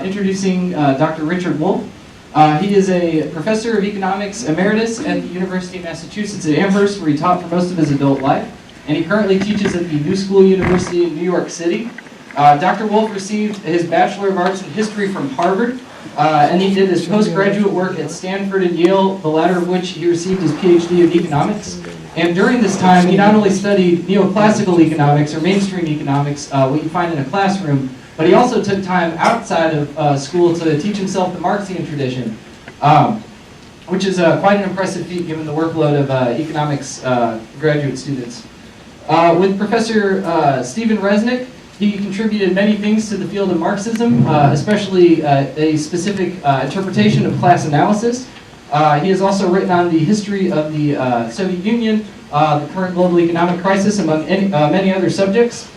introducing Dr. Richard Wolff. He is a professor of economics emeritus at the University of Massachusetts at Amherst, where he taught for most of his adult life. And he currently teaches at the New School University in New York City. Dr. Wolff received his Bachelor of Arts in History from Harvard, and he did his postgraduate work at Stanford and Yale, the latter of which he received his PhD of economics. And during this time, he not only studied neoclassical economics or mainstream economics, what you find in a classroom, but he also took time outside of school to teach himself the Marxian tradition, which is quite an impressive feat given the workload of economics graduate students. With Professor Stephen Resnick, he contributed many things to the field of Marxism, especially a specific interpretation of class analysis. He has also written on the history of the Soviet Union, the current global economic crisis, among many other subjects.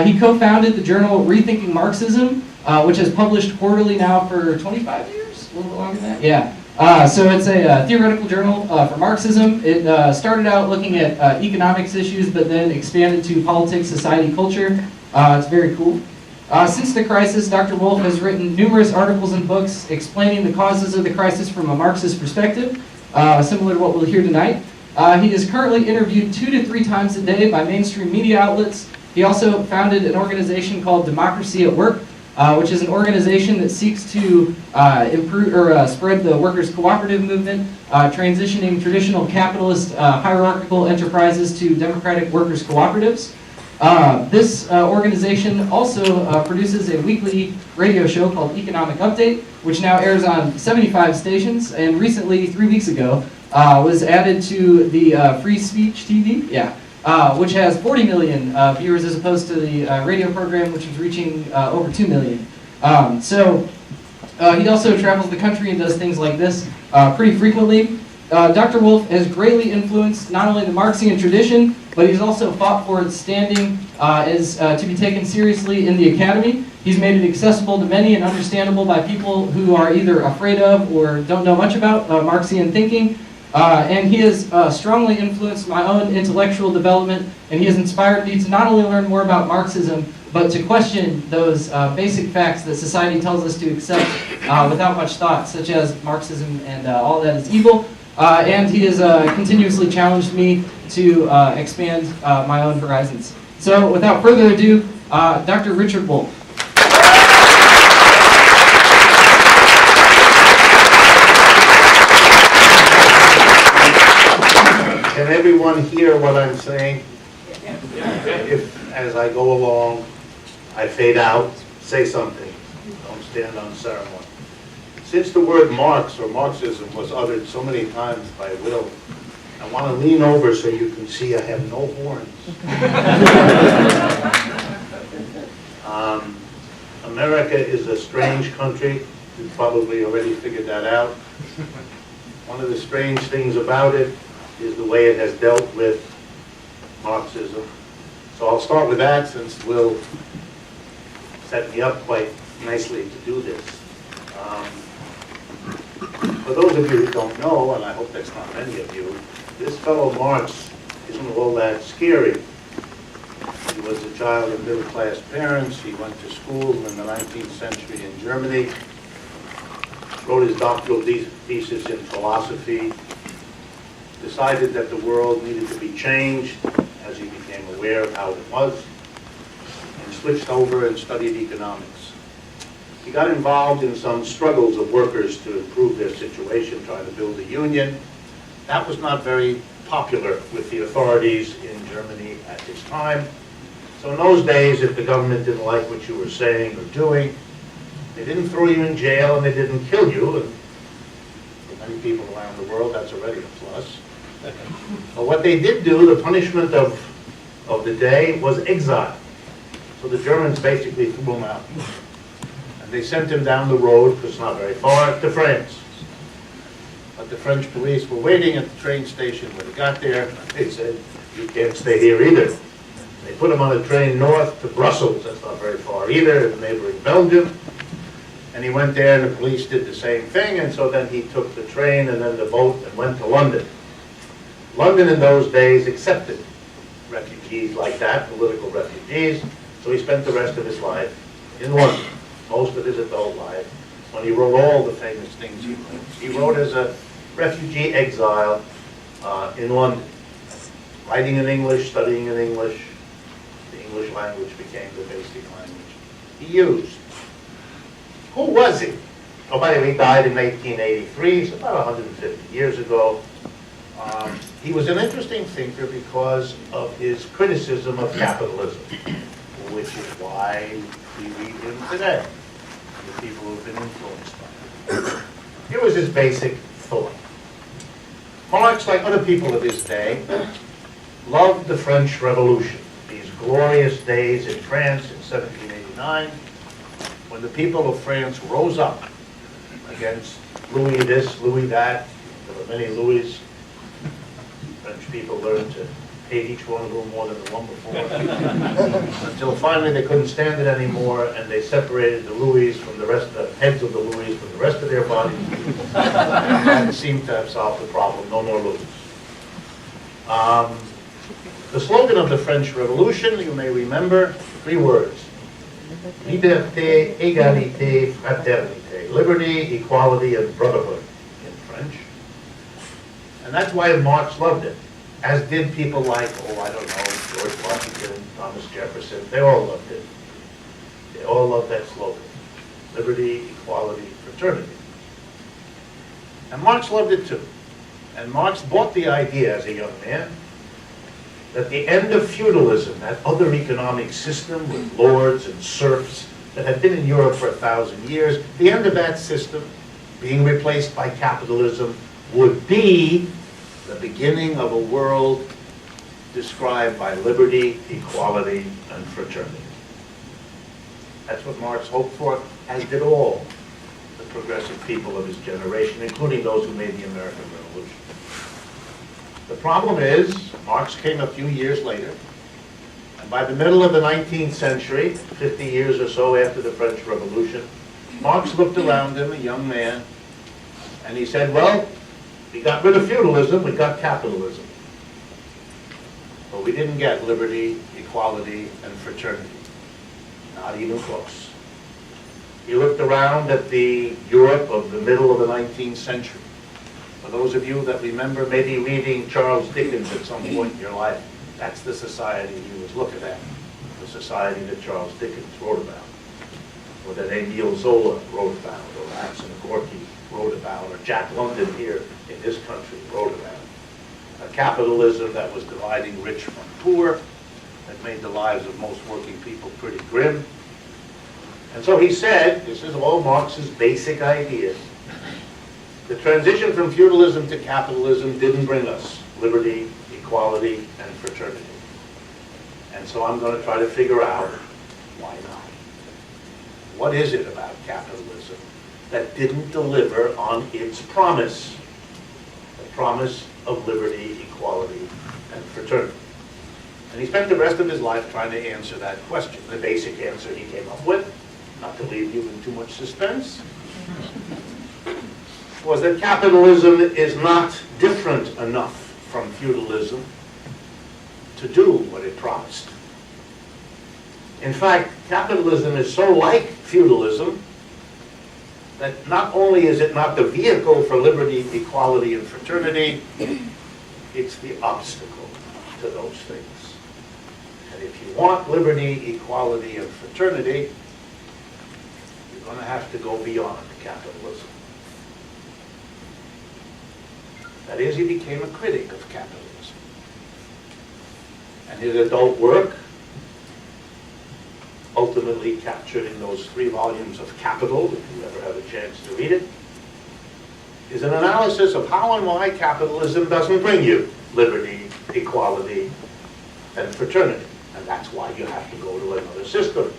He co-founded the journal Rethinking Marxism, which has published quarterly now for 25 years? A little bit longer than that? Yeah. So it's a theoretical journal for Marxism. It started out looking at economics issues, but then expanded to politics, society, culture. It's very cool. Since the crisis, Dr. Wolff has written numerous articles and books explaining the causes of the crisis from a Marxist perspective, similar to what we'll hear tonight. He is currently interviewed 2 to 3 times a day by mainstream media outlets. He also founded an organization called Democracy at Work, which is an organization that seeks to improve or spread the workers' cooperative movement, transitioning traditional capitalist hierarchical enterprises to democratic workers' cooperatives. This organization also produces a weekly radio show called Economic Update, which now airs on 75 stations, and recently, 3 weeks ago, was added to the Free Speech TV, which has 40 million viewers as opposed to the radio program, which was reaching over 2 million. He also travels the country and does things like this pretty frequently. Dr. Wolff has greatly influenced not only the Marxian tradition, but he's also fought for its standing as to be taken seriously in the academy. He's made it accessible to many and understandable by people who are either afraid of or don't know much about Marxian thinking. And he has strongly influenced my own intellectual development, and he has inspired me to not only learn more about Marxism, but to question those basic facts that society tells us to accept without much thought, such as Marxism and all that is evil. And he has continuously challenged me to expand my own horizons. So without further ado, Dr. Richard Wolff. Can everyone hear what I'm saying? If, as I go along, I fade out, say something. Don't stand on ceremony. Since the word Marx or Marxism was uttered so many times by Will, I want to lean over so you can see I have no horns. America is a strange country. You've probably already figured that out. One of the strange things about it is the way it has dealt with Marxism. So I'll start with that, since Will set me up quite nicely to do this. For those of you who don't know, and I hope that's not many of you, this fellow Marx isn't all that scary. He was a child of middle-class parents. He went to school in the 19th century in Germany, wrote his doctoral thesis in philosophy, decided that the world needed to be changed as he became aware of how it was, and switched over and studied economics. He got involved in some struggles of workers to improve their situation, trying to build a union. That was not very popular with the authorities in Germany at this time. So in those days, if the government didn't like what you were saying or doing, they didn't throw you in jail and they didn't kill you. And for many people around the world, that's already a plus. But what they did do, the punishment of the day, was exile. So the Germans basically threw him out. And they sent him down the road, because it's not very far, to France. But the French police were waiting at the train station when he got there. They said, you can't stay here either. They put him on a train north to Brussels. That's not very far either, in neighboring Belgium. And he went there, and the police did the same thing. And so then he took the train and then the boat and went to London. London in those days accepted refugees like that, political refugees. So he spent the rest of his life in London. most of his adult life, when he wrote all the famous things he wrote. He wrote as a refugee exile in London, writing in English, studying in English. The English language became the basic language he used. Who was he? Oh, by the way, he died in 1883, so about 150 years ago. He was an interesting thinker because of his criticism of capitalism, which is why we read him today, the people who have been influenced by him. Here was his basic thought. Marx, like other people of his day, loved the French Revolution, these glorious days in France in 1789, when the people of France rose up against Louis this, Louis that. There were many Louis. French people learned to hate each one a little more than the one before. Until finally they couldn't stand it anymore, and they separated the Louis from the rest of the heads of the Louis from the rest of their bodies. That seemed to have solved the problem. No more Louis. The slogan of the French Revolution, you may remember, 3 words. Liberté, égalité, fraternité. Liberty, equality, and brotherhood in French. And that's why Marx loved it, as did people like, oh, I don't know, George Washington, Thomas Jefferson. They all loved it. They all loved that slogan. Liberty, equality, fraternity. And Marx loved it too. And Marx bought the idea as a young man that the end of feudalism, that other economic system with lords and serfs that had been in Europe for 1,000 years, the end of that system being replaced by capitalism would be the beginning of a world described by liberty, equality, and fraternity. That's what Marx hoped for, as did all the progressive people of his generation, including those who made the American Revolution. The problem is, Marx came a few years later, and by the middle of the 19th century, 50 years or so after the French Revolution, Marx looked around him, a young man, and he said, well, we got rid of feudalism, we got capitalism. But we didn't get liberty, equality, and fraternity. Not even close. He looked around at the Europe of the middle of the 19th century. For those of you that remember maybe reading Charles Dickens at some point in your life, that's the society he was looking at, the society that Charles Dickens wrote about, or that Emile Zola wrote about, or Maxim Gorky wrote about, or Jack London here in this country wrote about. A capitalism that was dividing rich from poor, that made the lives of most working people pretty grim. And so he said, this is all Marx's basic ideas. The transition from feudalism to capitalism didn't bring us liberty, equality, and fraternity. And so I'm going to try to figure out why not. What is it about capitalism that didn't deliver on its promise? The promise of liberty, equality, and fraternity. And he spent the rest of his life trying to answer that question. The basic answer he came up with, not to leave you in too much suspense, was that capitalism is not different enough from feudalism to do what it promised. In fact, capitalism is so like feudalism that not only is it not the vehicle for liberty, equality, and fraternity, it's the obstacle to those things. And if you want liberty, equality, and fraternity, you're going to have to go beyond capitalism. That is, he became a critic of capitalism. And his adult work, ultimately captured in those 3 volumes of Capital, if you ever have a chance to read it, is an analysis of how and why capitalism doesn't bring you liberty, equality, and fraternity. And that's why you have to go to another system.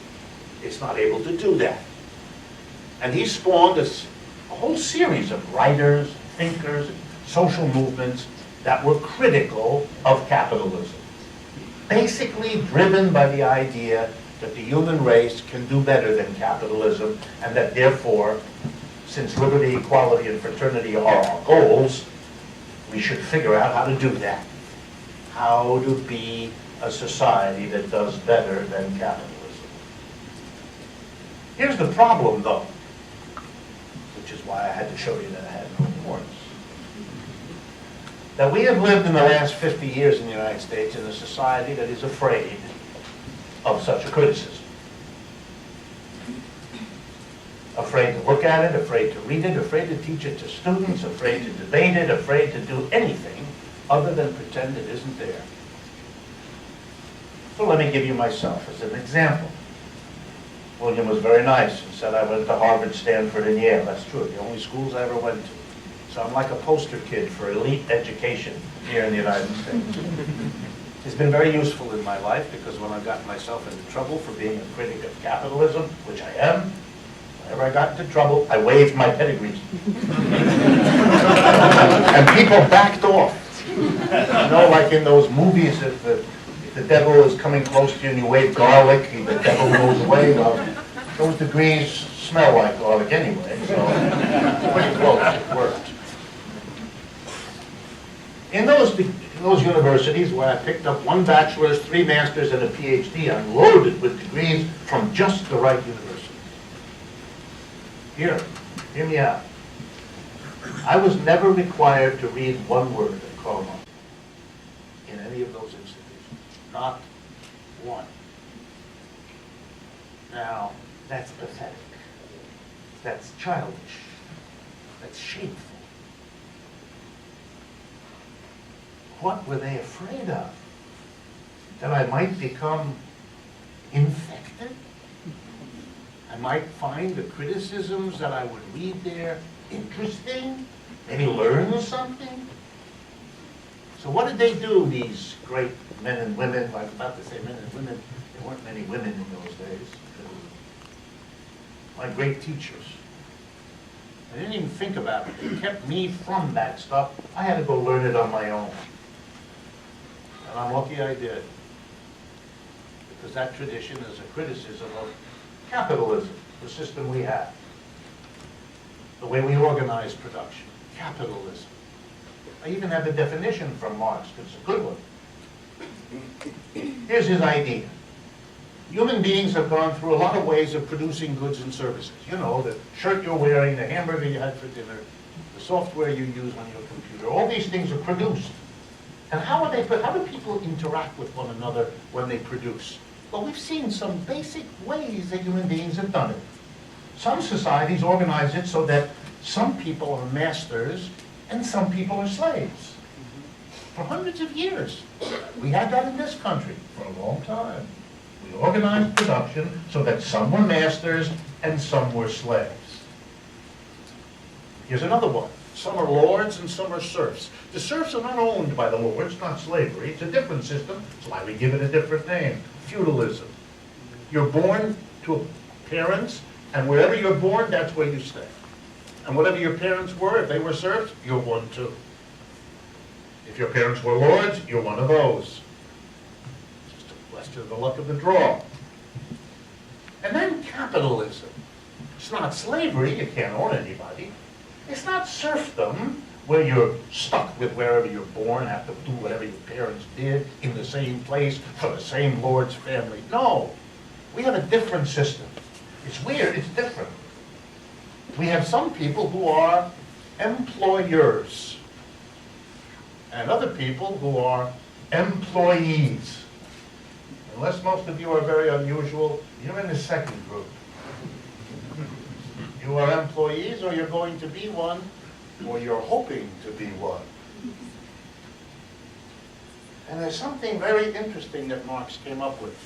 It's not able to do that. And he spawned a whole series of writers, thinkers, social movements that were critical of capitalism, basically driven by the idea that the human race can do better than capitalism, and that therefore, since liberty, equality, and fraternity are our goals, we should figure out how to do that. How to be a society that does better than capitalism. Here's the problem, though, which is why I had to show you that I had no horns. That we have lived in the last 50 years in the United States in a society that is afraid of such a criticism. Afraid to look at it, afraid to read it, afraid to teach it to students, afraid to debate it, afraid to do anything other than pretend it isn't there. So let me give you myself as an example. William was very nice and said I went to Harvard, Stanford, and Yale. That's true, the only schools I ever went to. So I'm like a poster kid for elite education here in the United States. It's been very useful in my life because when I got myself into trouble for being a critic of capitalism, which I am, whenever I got into trouble, I waved my pedigrees. And people backed off. You know, like in those movies, if the devil is coming close to you and you wave garlic, the devil goes away. Well, those degrees smell like garlic anyway, so pretty close, it worked. In those universities where I picked up 1 bachelor's, 3 master's, and a PhD, I'm loaded with degrees from just the right universities. Hear me out. I was never required to read 1 word of Karl Marx in any of those institutions. Not 1. Now, that's pathetic. That's childish. That's shameful. What were they afraid of? That I might become infected? I might find the criticisms that I would read there interesting? Maybe learn something? So what did they do, these great men and women? I was about to say men and women. There weren't many women in those days. My great teachers. I didn't even think about it. They kept me from that stuff. I had to go learn it on my own. And I'm lucky I did. Because that tradition is a criticism of capitalism, the system we have. The way we organize production. Capitalism. I even have a definition from Marx, it's a good one. Here's his idea. Human beings have gone through a lot of ways of producing goods and services. You know, the shirt you're wearing, the hamburger you had for dinner, the software you use on your computer, all these things are produced. And how do people interact with one another when they produce? Well, we've seen some basic ways that human beings have done it. Some societies organize it so that some people are masters and some people are slaves. For hundreds of years. We had that in this country for a long time. We organized production so that some were masters and some were slaves. Here's another one. Some are lords and some are serfs. The serfs are not owned by the lords, not slavery. It's a different system. That's why we give it a different name. Feudalism. You're born to parents, and wherever you're born, that's where you stay. And whatever your parents were, if they were serfs, you're one too. If your parents were lords, you're one of those. It's just a question of the luck of the draw. And then capitalism. It's not slavery, you can't own anybody. It's not serfdom, where you're stuck with wherever you're born, have to do whatever your parents did in the same place for the same lord's family. No, we have a different system. It's weird, it's different. We have some people who are employers and other people who are employees. Unless most of you are very unusual, you're in the second group. You are employees, or you're going to be one, or you're hoping to be one. And there's something very interesting that Marx came up with.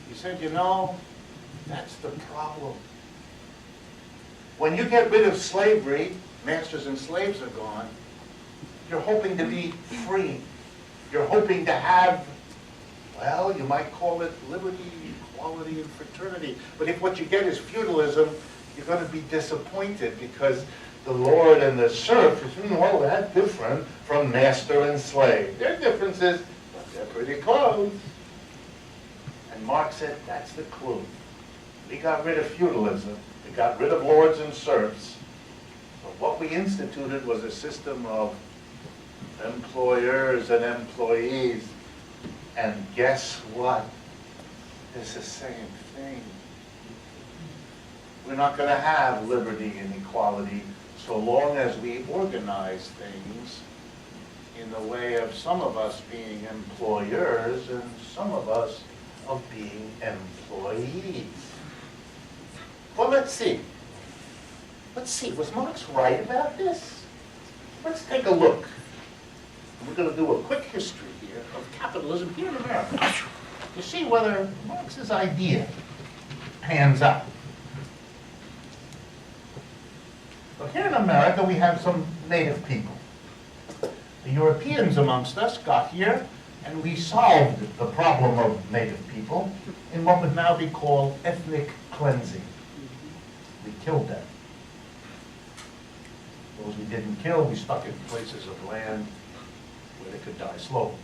He said, you know, that's the problem. When you get rid of slavery, masters and slaves are gone, you're hoping to be free. You're hoping to have, well, you might call it liberty, equality, and fraternity. But if what you get is feudalism, you're going to be disappointed because the lord and the serf is all that different from master and slave. There are differences, but they're pretty close. And Marx said, that's the clue. We got rid of feudalism. We got rid of lords and serfs. But what we instituted was a system of employers and employees. And guess what? It's the same thing. We're not going to have liberty and equality so long as we organize things in the way of some of us being employers and some of us of being employees. Well, let's see. Let's see, was Marx right about this? Let's take a look. We're going to do a quick history here of capitalism here in America to see whether Marx's idea pans out. So here in America, we have some native people. The Europeans amongst us got here, and we solved the problem of native people in what would now be called ethnic cleansing. We killed them. Those we didn't kill, we stuck in places of land where they could die slowly.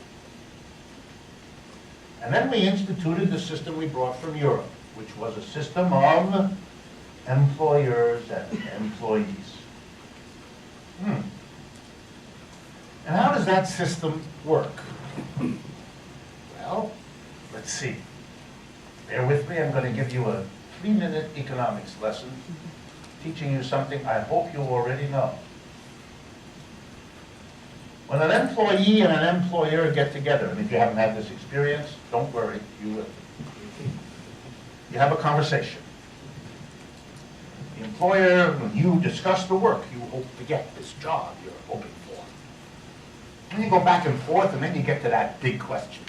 And then we instituted the system we brought from Europe, which was a system of employers and employees. And how does that system work? Well, let's see. Bear with me, I'm going to give you a 3-minute economics lesson, teaching you something I hope you already know. When an employee and an employer get together, and if you haven't had this experience, don't worry, you will. You have a conversation. The employer, when you discuss the work you hope to get, this job you're hoping for. And you go back and forth, and then you get to that big question.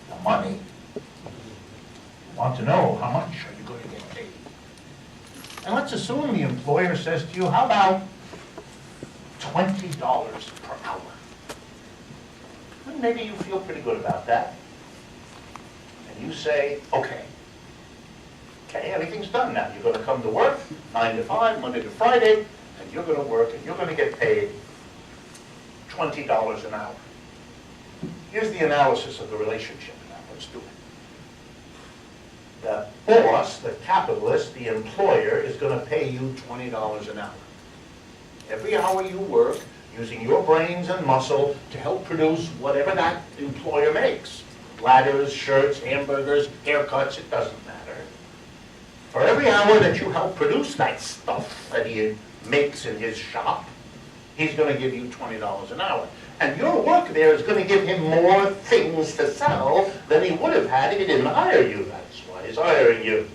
The money. You want to know how much are you going to get paid. And let's assume the employer says to you, how about $20 per hour? And maybe you feel pretty good about that. And you say, okay. Okay, everything's done now. You're going to come to work, 9 to 5, Monday to Friday, and you're going to work, and you're going to get paid $20 an hour. Here's the analysis of the relationship now. Let's do it. The boss, the capitalist, the employer, is going to pay you $20 an hour. Every hour you work, using your brains and muscle to help produce whatever that employer makes. Ladders, shirts, hamburgers, haircuts, it doesn't matter. For every hour that you help produce that stuff that he makes in his shop, he's going to give you $20 an hour. And your work there is going to give him more things to sell than he would have had if he didn't hire you. That's why he's hiring you.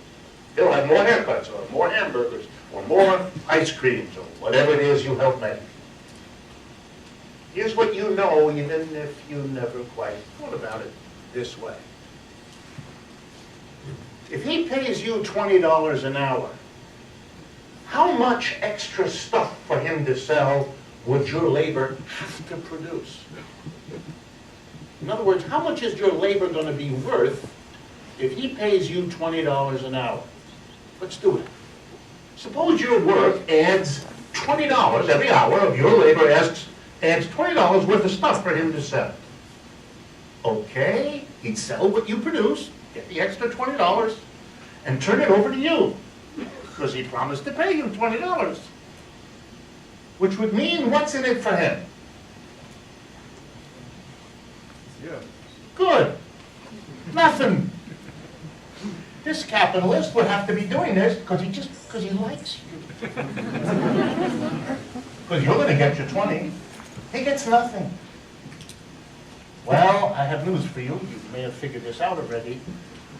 He'll have more haircuts or more hamburgers or more ice creams or whatever it is you help make. Here's what you know, even if you never quite thought about it this way. If he pays you $20 an hour, how much extra stuff for him to sell would your labor have to produce? In other words, how much is your labor going to be worth if he pays you $20 an hour? Let's do it. Suppose your work adds $20 every hour of your labor adds $20 worth of stuff for him to sell. Okay, he'd sell what you produce, get the extra $20, and turn it over to you, because he promised to pay you $20. Which would mean, what's in it for him? Yeah. Good. Nothing. This capitalist would have to be doing this because he likes you. Because you're going to get your 20. He gets nothing. Well, I have news for you. You may have figured this out already.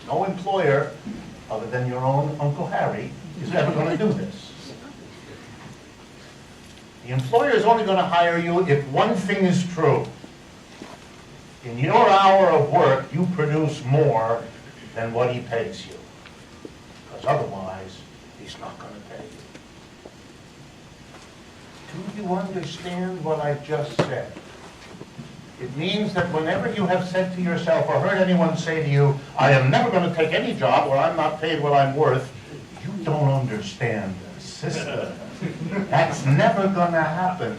No employer, other than your own Uncle Harry, is ever going to do this. The employer is only going to hire you if one thing is true. In your hour of work, you produce more than what he pays you. Because otherwise, he's not going to pay you. Do you understand what I just said? It means that whenever you have said to yourself or heard anyone say to you, I am never going to take any job or I'm not paid what I'm worth, you don't understand the system. That's never going to happen.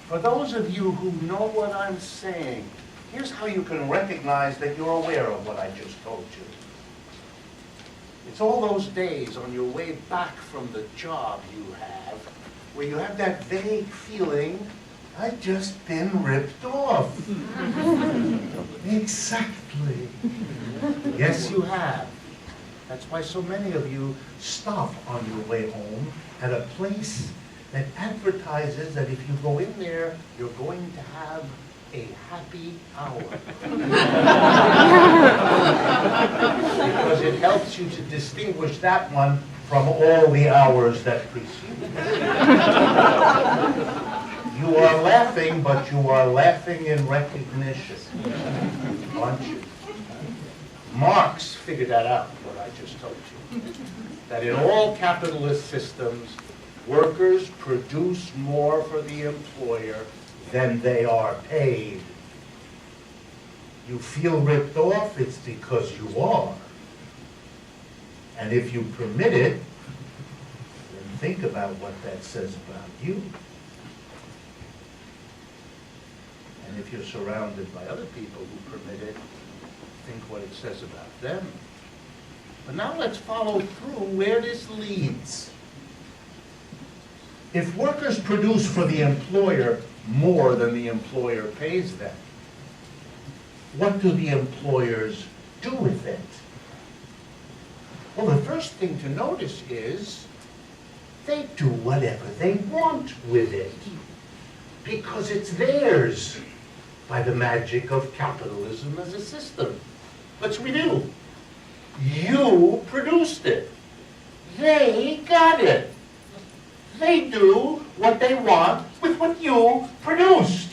For those of you who know what I'm saying, here's how you can recognize that you're aware of what I just told you. It's all those days on your way back from the job you have, where you have that vague feeling, I've just been ripped off. Exactly. Yes, you have. That's why so many of you stop on your way home at a place that advertises that if you go in there, you're going to have a happy hour. Because it helps you to distinguish that one from all the hours that precede it. You are laughing, but you are laughing in recognition, aren't you? Marx figured that out, what I just told you. That in all capitalist systems, workers produce more for the employer than they are paid. You feel ripped off, it's because you are. And if you permit it, then think about what that says about you. And if you're surrounded by other people who permit it, think what it says about them. But now let's follow through where this leads. If workers produce for the employer more than the employer pays them, what do the employers do with it? Well, the first thing to notice is they do whatever they want with it because it's theirs by the magic of capitalism as a system. Let's review. You produced it. They got it. They do what they want with what you produced.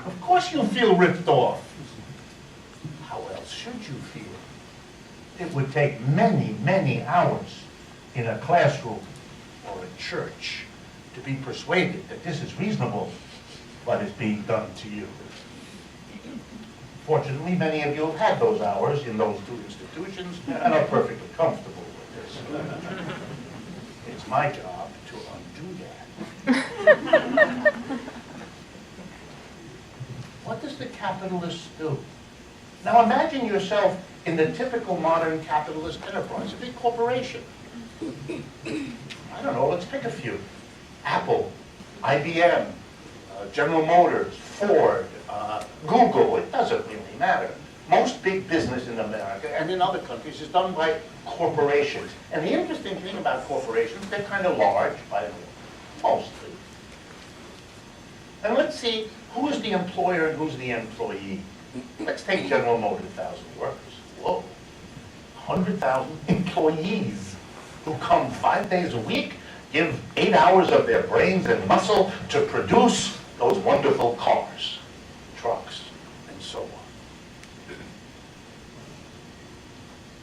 Of course you feel ripped off. How else should you feel? It would take many, many hours in a classroom or a church to be persuaded that this is reasonable, what is being done to you. Fortunately, many of you have had those hours in those two institutions and are perfectly comfortable with this. It's my job to undo that. What does the capitalist do? Now imagine yourself in the typical modern capitalist enterprise, a big corporation. I don't know, let's pick a few. Apple, IBM, General Motors, Ford, Google, it doesn't really matter. Most big business in America and in other countries is done by corporations. And the interesting thing about corporations, they're kind of large, by the way, mostly. And let's see who is the employer and who's the employee. Let's take General Motors, 1,000 workers. Whoa, 100,000 employees who come 5 days a week, give 8 hours of their brains and muscle to produce those wonderful cars, trucks, and so on.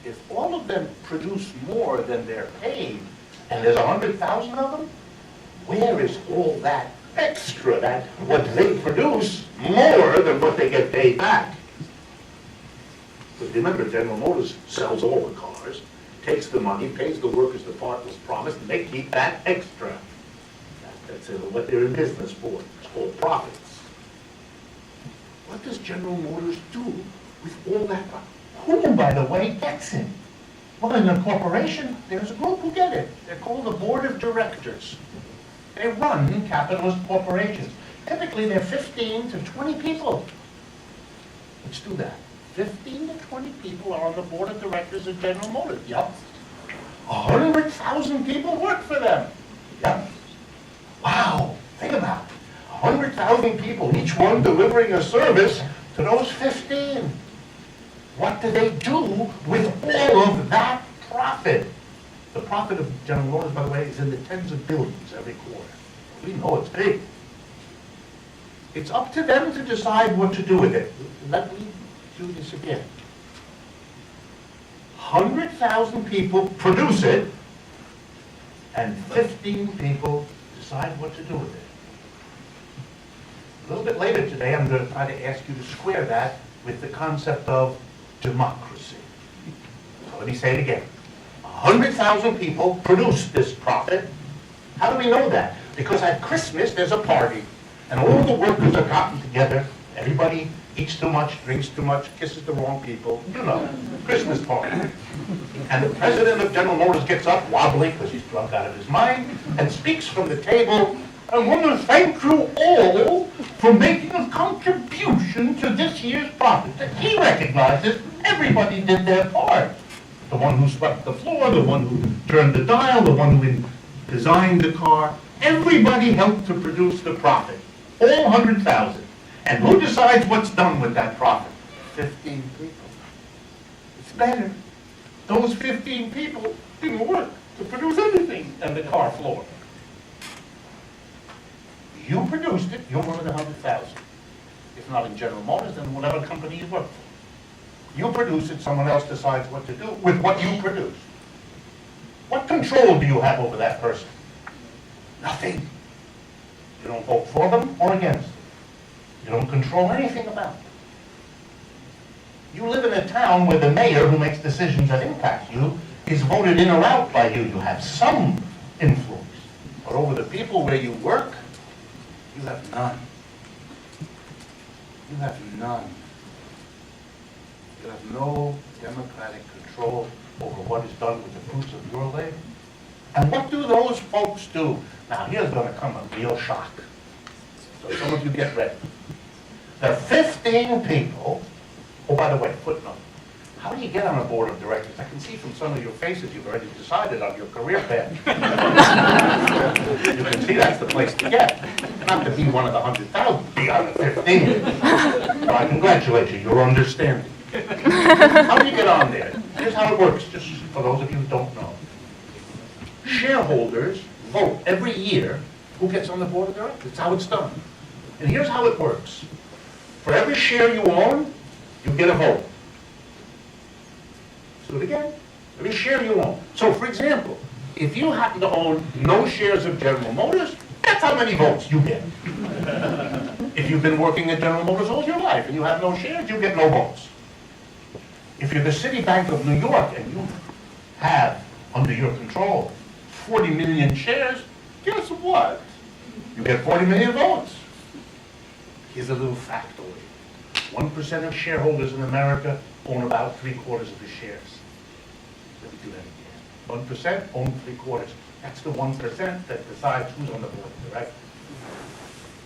If all of them produce more than they're paid, and there's 100,000 of them, where is all that extra, that what they produce more than what they get paid back? But remember, General Motors sells all the cars, takes the money, pays the workers the part was promised, and they keep that extra. That's what they're in business for. It's called profits. What does General Motors do with all that? Who, by the way, gets it? Well, in a corporation, there's a group who get it. They're called the board of directors. They run capitalist corporations. Typically, they're 15 to 20 people. Let's do that. 15 to 20 people are on the board of directors of General Motors. Yep. 100,000 people work for them. Yep. Wow. Think about it. 100,000 people, each one delivering a service to those 15. What do they do with all of that profit? The profit of General Motors, by the way, is in the tens of billions every quarter. We know it's big. It's up to them to decide what to do with it. Let me do this again. 100,000 people produce it, and 15 people decide what to do with it. A little bit later today, I'm going to try to ask you to square that with the concept of democracy. So let me say it again. 100,000 people produce this profit. How do we know that? Because at Christmas, there's a party, and all the workers are gotten together. Everybody eats too much, drinks too much, kisses the wrong people. You know, Christmas party. And the president of General Motors gets up, wobbling because he's drunk out of his mind, and speaks from the table. I want to thank you all for making a contribution to this year's profit. That he recognizes everybody did their part. The one who swept the floor, the one who turned the dial, the one who designed the car. Everybody helped to produce the profit. All 100,000. And who decides what's done with that profit? 15 people. It's better. Those 15 people didn't work to produce anything on the car floor. You produced it, you're one of the 100,000. If not in General Motors, then whatever company you work for. You produce it, someone else decides what to do with what you produce. What control do you have over that person? Nothing. You don't vote for them or against them. You don't control anything about them. You live in a town where the mayor who makes decisions that impact you is voted in or out by you. You have some influence. But over the people where you work, you have none. You have none. You have no democratic control over what is done with the fruits of your labor. And what do those folks do? Now, here's going to come a real shock. So some of you get ready. The 15 people, oh, by the way, footnote. How do you get on a board of directors? I can see from some of your faces you've already decided on your career path. You can see that's the place to get. Not to be one of the 100,000, be on the 15. Well, I congratulate you, you're understanding. How do you get on there? Here's how it works, just for those of you who don't know. Shareholders vote every year who gets on the board of directors. That's how it's done. And here's how it works. For every share you own, you get a vote. Let's do it again. Every share you own. So, for example, if you happen to own no shares of General Motors, that's how many votes you get. If you've been working at General Motors all your life and you have no shares, you get no votes. If you're the Citibank of New York and you have under your control 40 million shares, guess what? You get 40 million votes. Here's a little factoid. 1% of shareholders in America own about 3/4 of the shares. Let me do that again. 1% own 3/4. That's the 1% that decides who's on the board, right?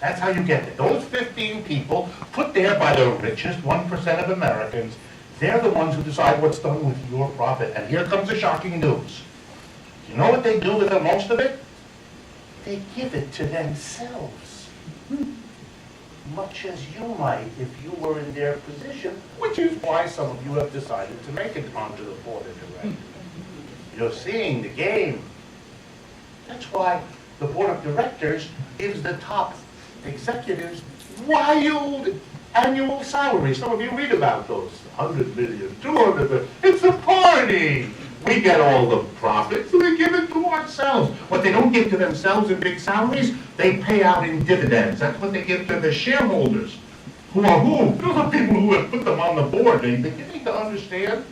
That's how you get it. Those 15 people put there by the richest 1% of Americans, they're the ones who decide what's done with your profit. And here comes the shocking news. You know what they do with most of it? They give it to themselves. Much as you might if you were in their position, which is why some of you have decided to make it onto the board of directors. You're seeing the game. That's why the board of directors gives the top executives wild annual salaries. Some of you read about those. 100 million, 200 million. It's a party. We get all the profits, and we give it to ourselves. What they don't give to themselves in big salaries, they pay out in dividends. That's what they give to the shareholders. Who are who? Those are people who have put them on the board. They need to understand.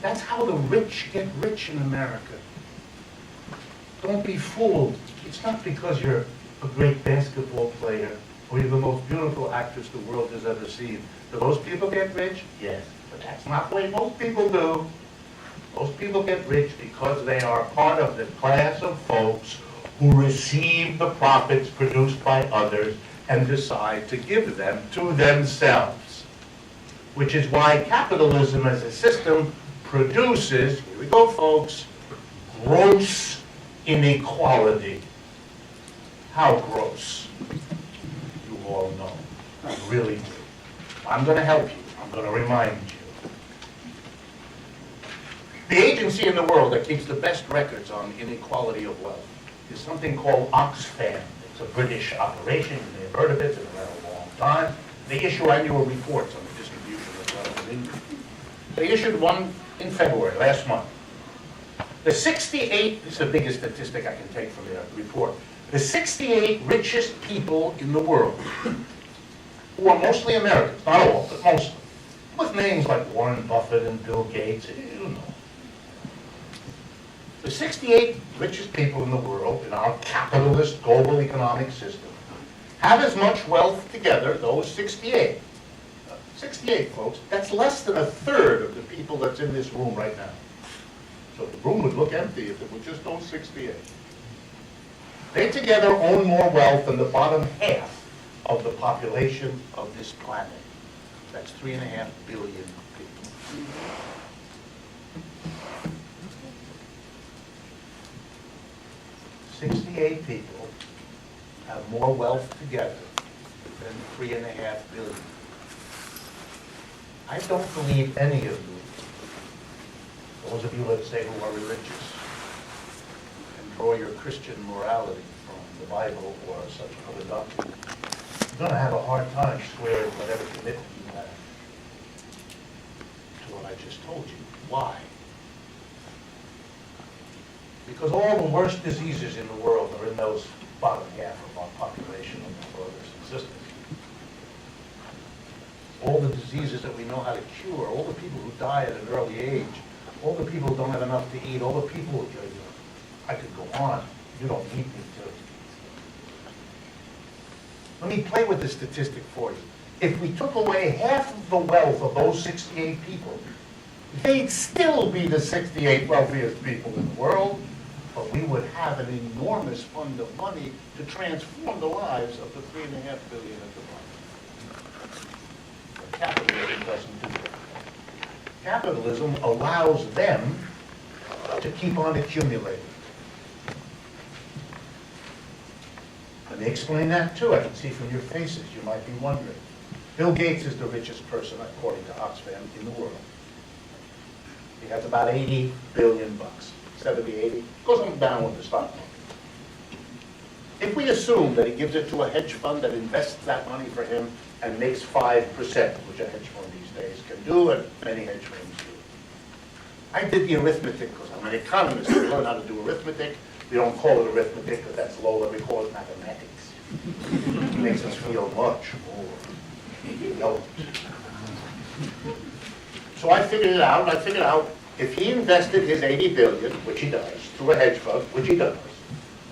That's how the rich get rich in America. Don't be fooled. It's not because you're a great basketball player or you're the most beautiful actress the world has ever seen. Do those people get rich? Yes. But that's not the way most people do. Most people get rich because they are part of the class of folks who receive the profits produced by others and decide to give them to themselves. Which is why capitalism as a system produces, here we go folks, gross inequality. How gross? You all know. I really do. I'm going to help you. I'm going to remind you. The agency in the world that keeps the best records on inequality of wealth is something called Oxfam. It's a British operation. You may have heard of it. It's been around a long time. They issue annual reports on the distribution of wealth and income. They issued one in February, last month. The 68, this is the biggest statistic I can take from their report, the 68 richest people in the world, who are mostly Americans, not all, but mostly, with names like Warren Buffett and Bill Gates, you know. The 68 richest people in the world in our capitalist global economic system have as much wealth together, those 68. 68, folks, that's less than a third of the people that's in this room right now. So the room would look empty if it were just those 68. They together own more wealth than the bottom half of the population of this planet. That's 3.5 billion people. 68 people have more wealth together than 3.5 billion. I don't believe any of you, those of you, let's say, who are religious, and draw your Christian morality from the Bible or such other doctrine, you're going to have a hard time squaring whatever commitment you have to what I just told you. Why? Because all the worst diseases in the world are in those bottom half of our population on the earth's existence. All the diseases that we know how to cure, all the people who die at an early age, all the people who don't have enough to eat, all the people who, I could go on. You don't need me to. Let me play with this statistic for you. If we took away half of the wealth of those 68 people, they'd still be the 68 wealthiest people in the world, but we would have an enormous fund of money to transform the lives of the 3.5 billion at the bottom. But capitalism doesn't do that. Capitalism allows them to keep on accumulating. Let me explain that too. I can see from your faces, you might be wondering. Bill Gates is the richest person, according to Oxfam, in the world. He has about 80 billion bucks. 70, 80, goes on down with the stock market. If we assume that he gives it to a hedge fund that invests that money for him and makes 5%, which a hedge fund these days can do, and many hedge funds do. I did the arithmetic because I'm an economist. We learn how to do arithmetic. We don't call it arithmetic because that's low level. We call it mathematics. It makes us feel much more knowledge. So I figured it out, and I figured out if he invested his 80 billion, which he does, through a hedge fund, which he does,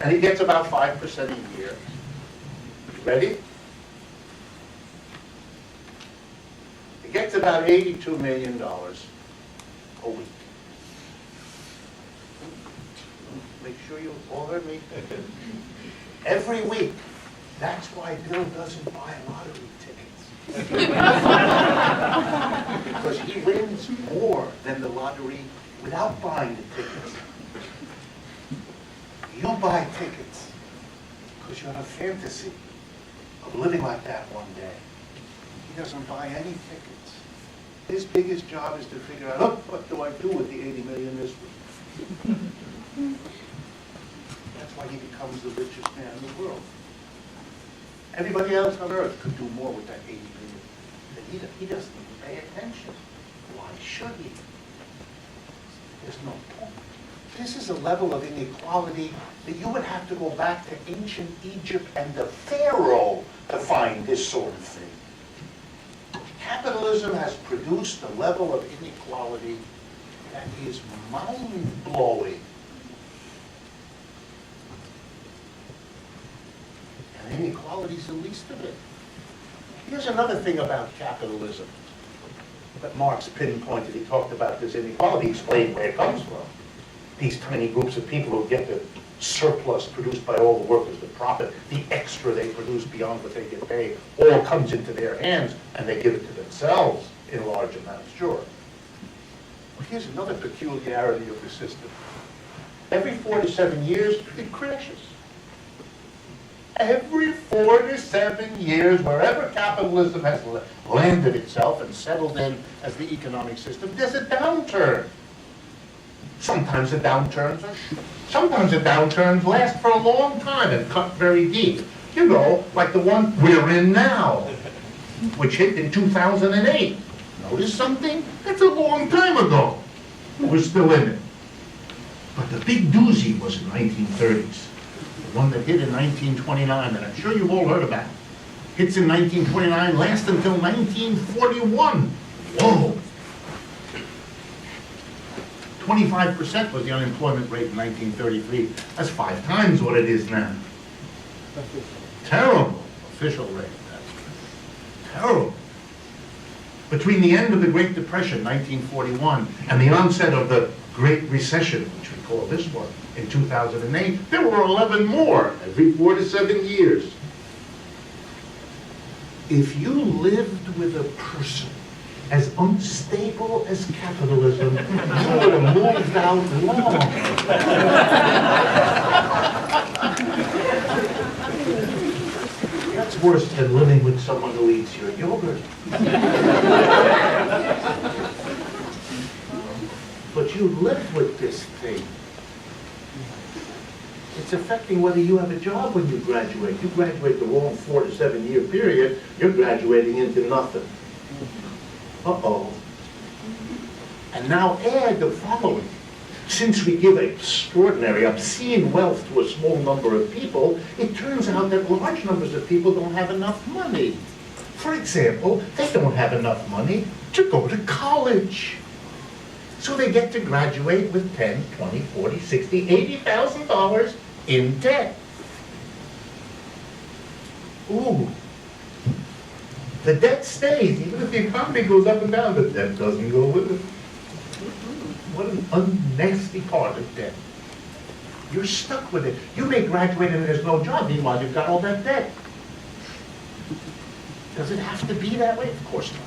and he gets about 5% a year, ready? He gets about $82 million a week. Make sure you all heard me. Every week. That's why Bill doesn't buy lottery tickets. Because he wins more than the lottery without buying the tickets. You buy tickets because you have a fantasy of living like that one day. He doesn't buy any tickets. His biggest job is to figure out, oh, what do I do with the 80 million this week? That's why he becomes the richest man in the world. Everybody else on earth could do more with that 80 million. But he doesn't even pay attention. Why should he? There's no point. This is a level of inequality that you would have to go back to ancient Egypt and the Pharaoh to find this sort of thing. Capitalism has produced a level of inequality that is mind-blowing. And inequality is the least of it. Here's another thing about capitalism that Marx pinpointed. He talked about this inequality, he explained where it comes from. These tiny groups of people who get the surplus produced by all the workers, the profit, the extra they produce beyond what they get paid, all comes into their hands and they give it to themselves in large amounts, sure. But here's another peculiarity of the system. Every 4 to 7 years, it crashes. Every 4 to 7 years, wherever capitalism has landed itself and settled in as the economic system, there's a downturn. Sometimes the downturns last for a long time and cut very deep. You know, like the one we're in now, which hit in 2008. Notice something? That's a long time ago. We're still in it. But the big doozy was in the 1930s. The one that hit in 1929, that I'm sure you've all heard about. Hits in 1929, lasts until 1941. Whoa! 25% was the unemployment rate in 1933. That's 5 times what it is now. Terrible official rate. That's terrible. Between the end of the Great Depression, 1941, and the onset of the Great Recession, which we call this one, in 2008, there were 11 more every 4 to 7 years. If you lived with a person as unstable as capitalism, you would have moved out long. What's worse than living with someone who eats your yogurt? But you live with this thing. It's affecting whether you have a job when you graduate. You graduate the wrong 4 to 7 year period, you're graduating into nothing. Uh-oh. And now add the following. Since we give extraordinary, obscene wealth to a small number of people, it turns out that large numbers of people don't have enough money. For example, they don't have enough money to go to college. So they get to graduate with $10, $20, $40, $60, $80,000 in debt. Ooh. The debt stays, even if the economy goes up and down, the debt doesn't go with it. What an unnasty part of debt. You're stuck with it. You may graduate and there's no job, meanwhile you've got all that debt. Does it have to be that way? Of course not.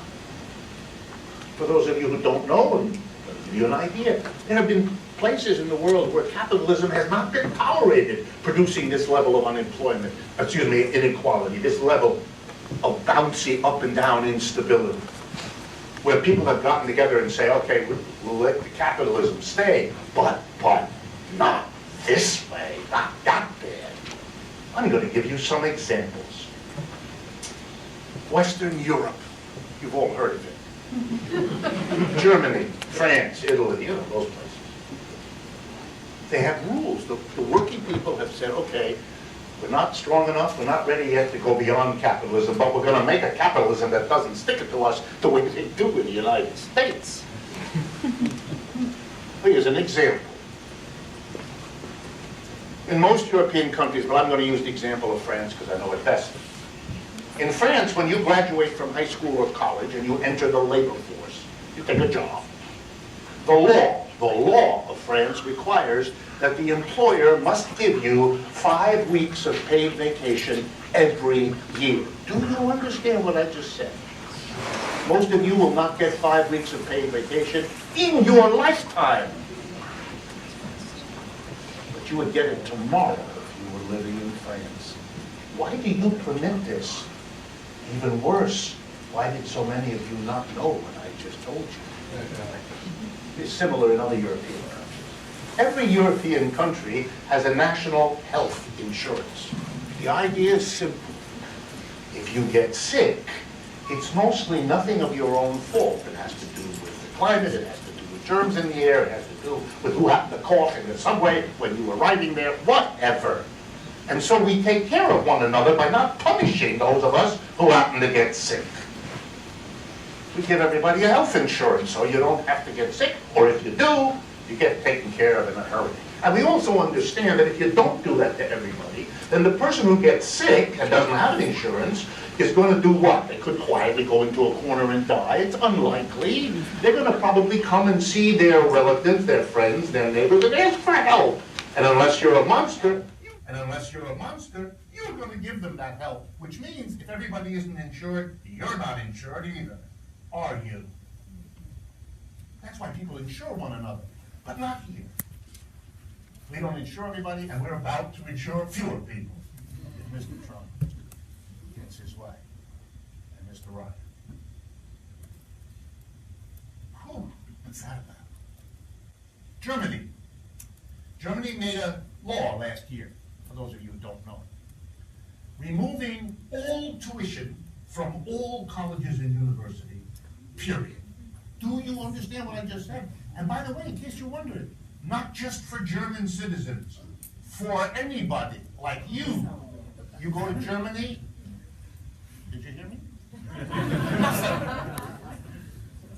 For those of you who don't know, and I'll give you an idea, there have been places in the world where capitalism has not been tolerated, producing this level of unemployment, inequality, this level of bouncy up and down instability, where people have gotten together and say, okay, we'll let the capitalism stay, but not this way, not that bad. I'm going to give you some examples. Western Europe, you've all heard of it. Germany, France, Italy, those places. They have rules. The working people have said, okay, we're not strong enough, we're not ready yet to go beyond capitalism, but we're going to make a capitalism that doesn't stick it to us the way they do in the United States. Here's an example. In most European countries, but I'm going to use the example of France because I know it best. In France, when you graduate from high school or college and you enter the labor force, you take a job. The law of France requires that the employer must give you 5 weeks of paid vacation every year. Do you understand what I just said? Most of you will not get 5 weeks of paid vacation in your lifetime. But you would get it tomorrow if you were living in France. Why do you permit this? Even worse, why did so many of you not know what I just told you? It's similar in other European countries. Every European country has a national health insurance. The idea is simple. If you get sick, it's mostly nothing of your own fault. It has to do with the climate, it has to do with germs in the air, it has to do with who happened to cough in the subway when you were riding there, whatever. And so we take care of one another by not punishing those of us who happen to get sick. We give everybody a health insurance so you don't have to get sick, or if you do, you get taken care of in a hurry. And we also understand that if you don't do that to everybody, then the person who gets sick and doesn't have insurance is going to do what? They could quietly go into a corner and die. It's unlikely. They're going to probably come and see their relatives, their friends, their neighbors, and ask for help. And unless you're a monster, you're going to give them that help, which means if everybody isn't insured, you're not insured either, are you? That's why people insure one another, but not here. We don't insure everybody, and we're about to insure fewer people. If Mr. Trump gets his way, and Mr. Ryan. What's that about? Germany. Germany made a law last year, for those of you who don't know it, removing all tuition from all colleges and universities, period. Do you understand what I just said? And by the way, in case you're wondering, not just for German citizens, for anybody like you. You go to Germany, did you hear me?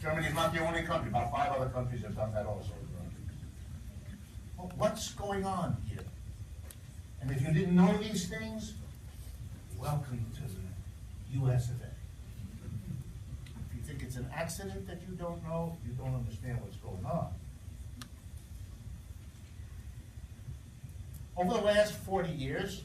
Germany is not the only country, about 5 other countries have done that also. Well, what's going on here? And if you didn't know these things, welcome to the US of A. If you think it's an accident that you don't know, you don't understand what's going on. Over the last 40 years,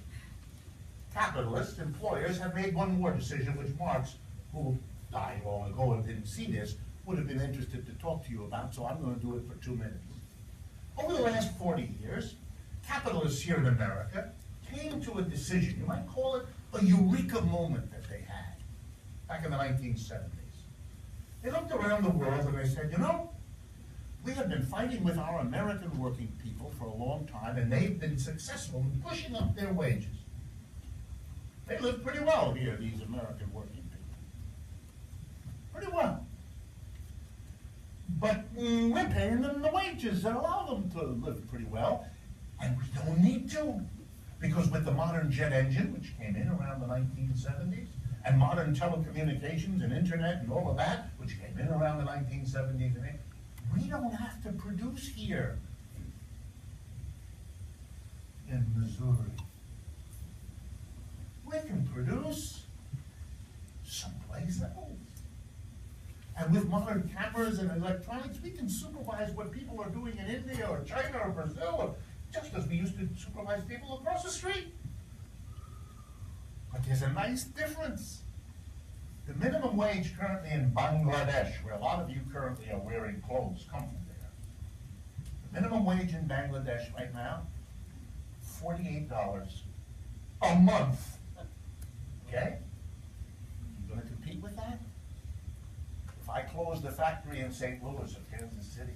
capitalists, employers, have made one more decision which Marx, who died long ago and didn't see this, would have been interested to talk to you about, so I'm going to do it for 2 minutes. Over the last 40 years, capitalists here in America came to a decision, you might call it a eureka moment that they had back in the 1970s. They looked around the world and they said, you know, we have been fighting with our American working people for a long time, and they've been successful in pushing up their wages. They live pretty well here, these American working people. Pretty well. But we're paying them the wages that allow them to live pretty well, and we don't need to. Because with the modern jet engine, which came in around the 1970s, and modern telecommunications and internet and all of that, which came in around the 1970s and 80s, we don't have to produce here in Missouri. We can produce someplace else. And with modern cameras and electronics, we can supervise what people are doing in India or China or Brazil, or just as we used to supervise people across the street. But there's a nice difference. The minimum wage currently in Bangladesh, where a lot of you currently are wearing clothes, come from there. The minimum wage in Bangladesh right now, $48 a month. Okay? You gonna compete with that? If I close the factory in St. Louis or Kansas City,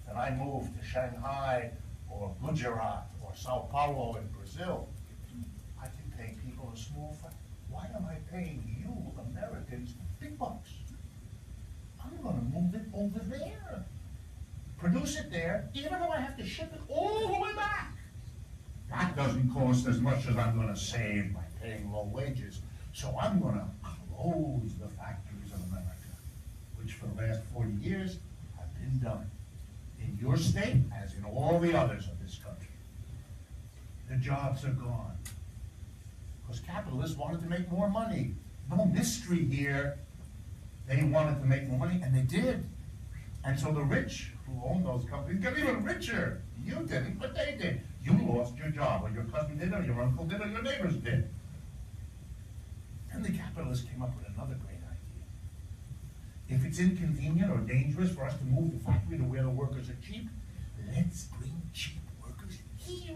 and I move to Shanghai or Gujarat or Sao Paulo in Brazil, I can pay people a small fee. Why am I paying you, Americans, big bucks? I'm gonna move it over there. Produce it there, even though I have to ship it all the way back. That doesn't cost as much as I'm gonna save by paying low wages. So I'm gonna close the factories of America, which for the last 40 years have been done in your state as in all the others of this country. The jobs are gone. Because capitalists wanted to make more money. No mystery here. They wanted to make more money, and they did. And so the rich who owned those companies got even richer. You didn't, but they did. You lost your job, or your cousin did, or your uncle did, or your neighbors did. And the capitalists came up with another great idea. If it's inconvenient or dangerous for us to move the factory to where the workers are cheap, let's bring cheap workers here.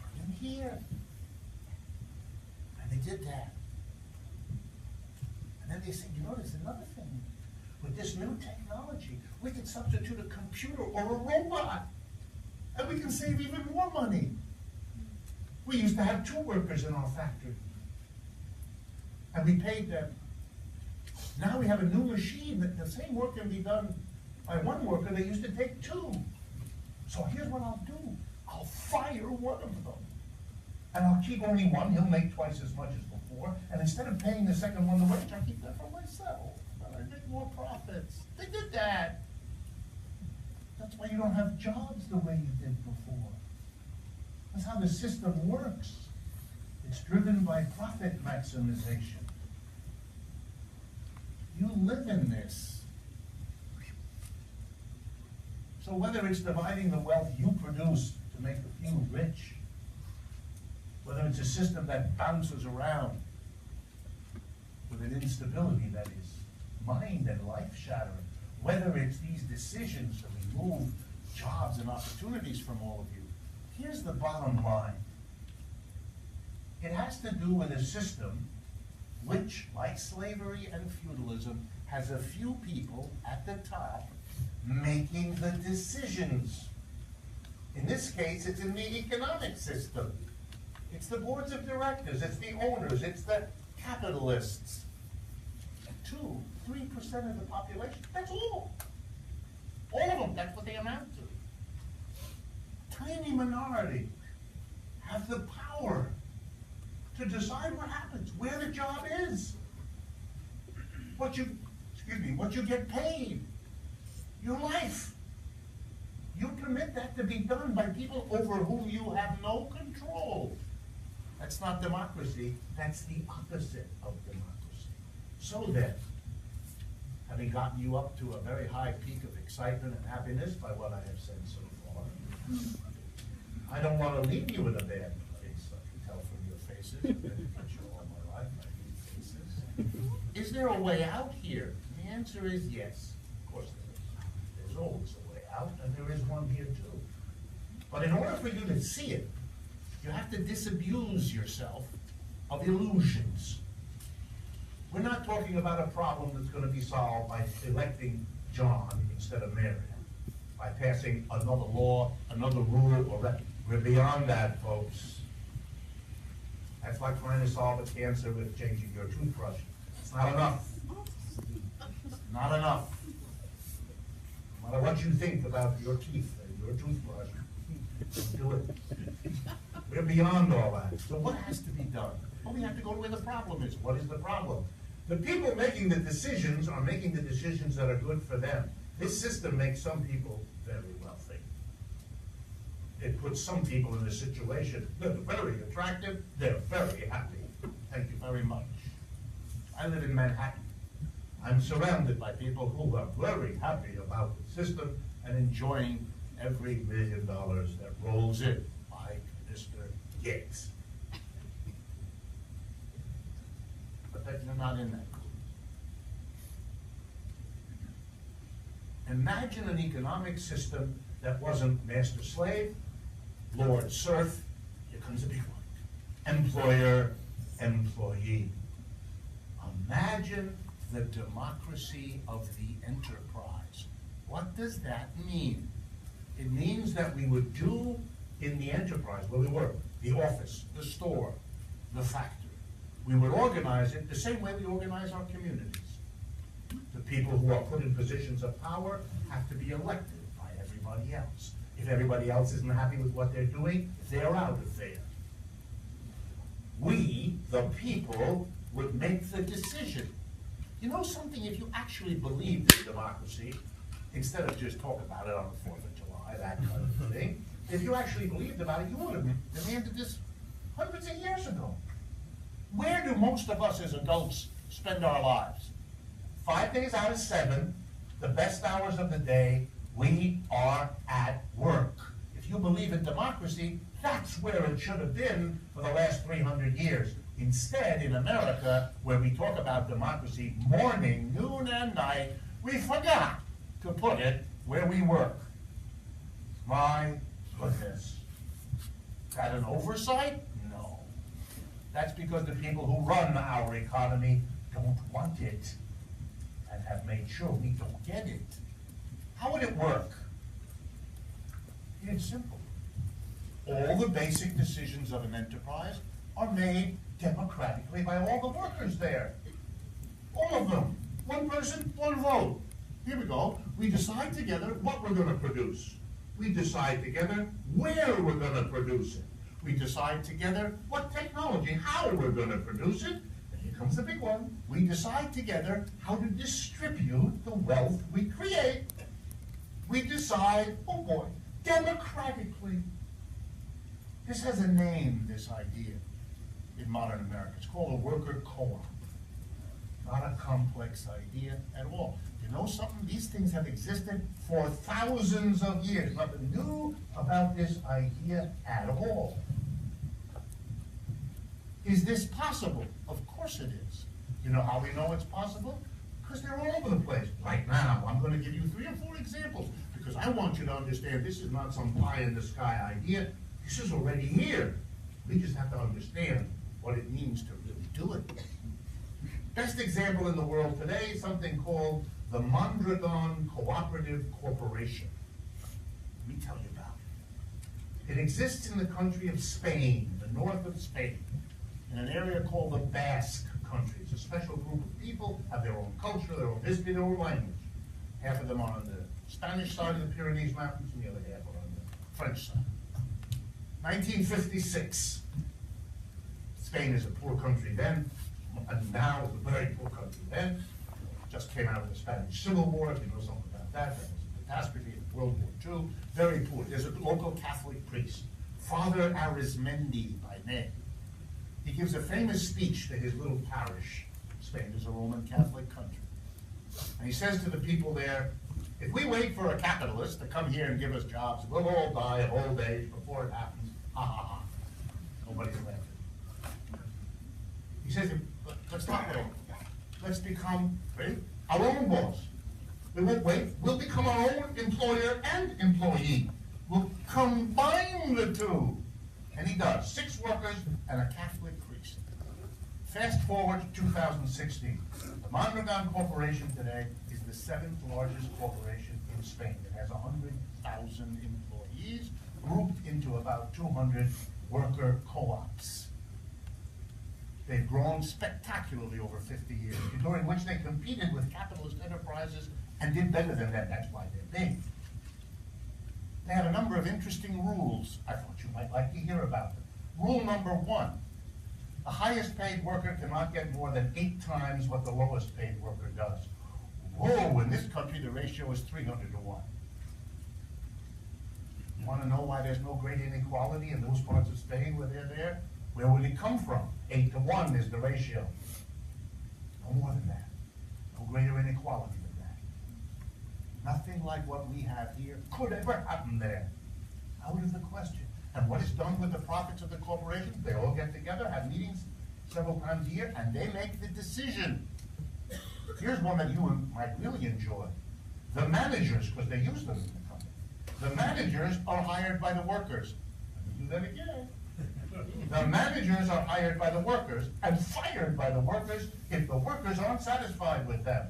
Bring them here. And they did that. And then they said, you know, there's another thing. With this new technology, we can substitute a computer or a robot. And we can save even more money. We used to have 2 workers in our factory. And we paid them. Now we have a new machine that the same work can be done by 1 worker that used to take 2. So here's what I'll do. I'll fire one of them. And I'll keep only one. He'll make twice as much as before. And instead of paying the second one the wage, I'll keep that for myself. And I make more profits. They did that. That's why you don't have jobs the way you did before. That's how the system works. It's driven by profit maximization. You live in this. So whether it's dividing the wealth you produce to make a few rich, whether it's a system that bounces around with an instability that is mind and life-shattering, whether it's these decisions to remove jobs and opportunities from all of you, here's the bottom line. It has to do with a system which, like slavery and feudalism, has a few people at the top making the decisions. In this case, it's in the economic system. It's the boards of directors, it's the owners, it's the capitalists. 2-3% of the population, that's all. All of them, that's what they amount to. Tiny minority have the power to decide what happens, where the job is, what you get paid, your life. You permit that to be done by people over whom you have no control. That's not democracy, that's the opposite of democracy. So then, having gotten you up to a very high peak of excitement and happiness by what I have said so far, I don't want to leave you with a bad face. I can tell from your faces. I've been with you all my life. I need faces. Is there a way out here? The answer is yes. Of course there is. There's always a way out, and there is one here too. But in order for you to see it, You have to disabuse yourself of illusions. We're not talking about a problem that's going to be solved by electing John instead of Mary, by passing another law, another rule, we're beyond that, folks. That's like trying to solve a cancer with changing your toothbrush. It's not enough. Not enough. No matter what you think about your teeth and your toothbrush, don't do it. We're beyond all that. So what has to be done? Well, we have to go to where the problem is. What is the problem? The people making the decisions are making the decisions that are good for them. This system makes some people very wealthy. It puts some people in a situation, they're very attractive, they're very happy. Thank you very much. I live in Manhattan. I'm surrounded by people who are very happy about the system and enjoying every $1 million that rolls in, like Mr. Gates. But that you're not in that group. Imagine an economic system that wasn't master-slave, lord-serf, here comes a big one, employer-employee. Imagine the democracy of the enterprise. What does that mean? It means that we would do in the enterprise where we work, the office, the store, the factory. We would organize it the same way we organize our communities. The people who are put in positions of power have to be elected by everybody else. If everybody else isn't happy with what they're doing, they're out of there. We, the people, would make the decision. You know something, if you actually believed in democracy, instead of just talk about it on the 4th of July, that kind of thing, if you actually believed about it, you would have demanded this hundreds of years ago. Where do most of us as adults spend our lives? 5 days out of 7, the best hours of the day, we are at work. If you believe in democracy, that's where it should have been for the last 300 years. Instead, in America, where we talk about democracy morning, noon, and night, we forgot to put it where we work. My goodness. Is that an oversight? No. That's because the people who run our economy don't want it and have made sure we don't get it. How would it work? It's simple. All the basic decisions of an enterprise are made democratically by all the workers there. All of them. One person, one vote. Here we go. We decide together what we're going to produce. We decide together where we're going to produce it. We decide together what technology, how we're going to produce it. And here comes the big one. We decide together how to distribute the wealth we create. We decide, oh boy, democratically. This has a name, this idea, in modern America. It's called a worker co-op. Not a complex idea at all. You know something? These things have existed for thousands of years. Nothing new about this idea at all. Is this possible? Of course it is. You know how we know it's possible? Because they're all over the place. Right now, I'm going to give you 3 or 4 examples because I want you to understand this is not some pie-in-the-sky idea. This is already here. We just have to understand what it means to really do it. Best example in the world today is something called the Mondragon Cooperative Corporation. Let me tell you about it. It exists in the country of Spain, the north of Spain, in an area called the Basque Country. It's a special group of people, have their own culture, their own history, their own language. Half of them are on the Spanish side of the Pyrenees Mountains, and the other half are on the French side. 1956. Spain is a poor country then, and now is a very poor country then. Just came out of the Spanish Civil War, if you know something about that. That was a catastrophe in World War II. Very poor. There's a local Catholic priest, Father Arizmendi by name. He gives a famous speech to his little parish. Spain is a Roman Catholic country. And he says to the people there, if we wait for a capitalist to come here and give us jobs, we'll all die of old age before it happens. Ha ha ha. Nobody's laughing. He says, let's not wait. Let's become our own boss. We won't wait. We'll become our own employer and employee. We'll combine the two. And he does. 6 workers and a Catholic priest. Fast forward to 2016. The Mondragon Corporation today is the 7th largest corporation in Spain. It has 100,000 employees, grouped into about 200 worker co-ops. They've grown spectacularly over 50 years, during which they competed with capitalist enterprises and did better than them. That's why they're big. They had a number of interesting rules. I thought you might like to hear about them. Rule number 1, the highest paid worker cannot get more than 8 times what the lowest paid worker does. Whoa, in this country the ratio is 300 to 1. You want to know why there's no great inequality in those parts of Spain where they're there? Where would it come from? 8 to 1 is the ratio. No more than that. No greater inequality than that. Nothing like what we have here could ever happen there. Out of the question. And what is done with the profits of the corporation? They all get together, have meetings several times a year, and they make the decision. Here's one that you might really enjoy. The managers, because they use them in the company, the managers are hired by the workers. Let me do that again. The managers are hired by the workers and fired by the workers if the workers aren't satisfied with them.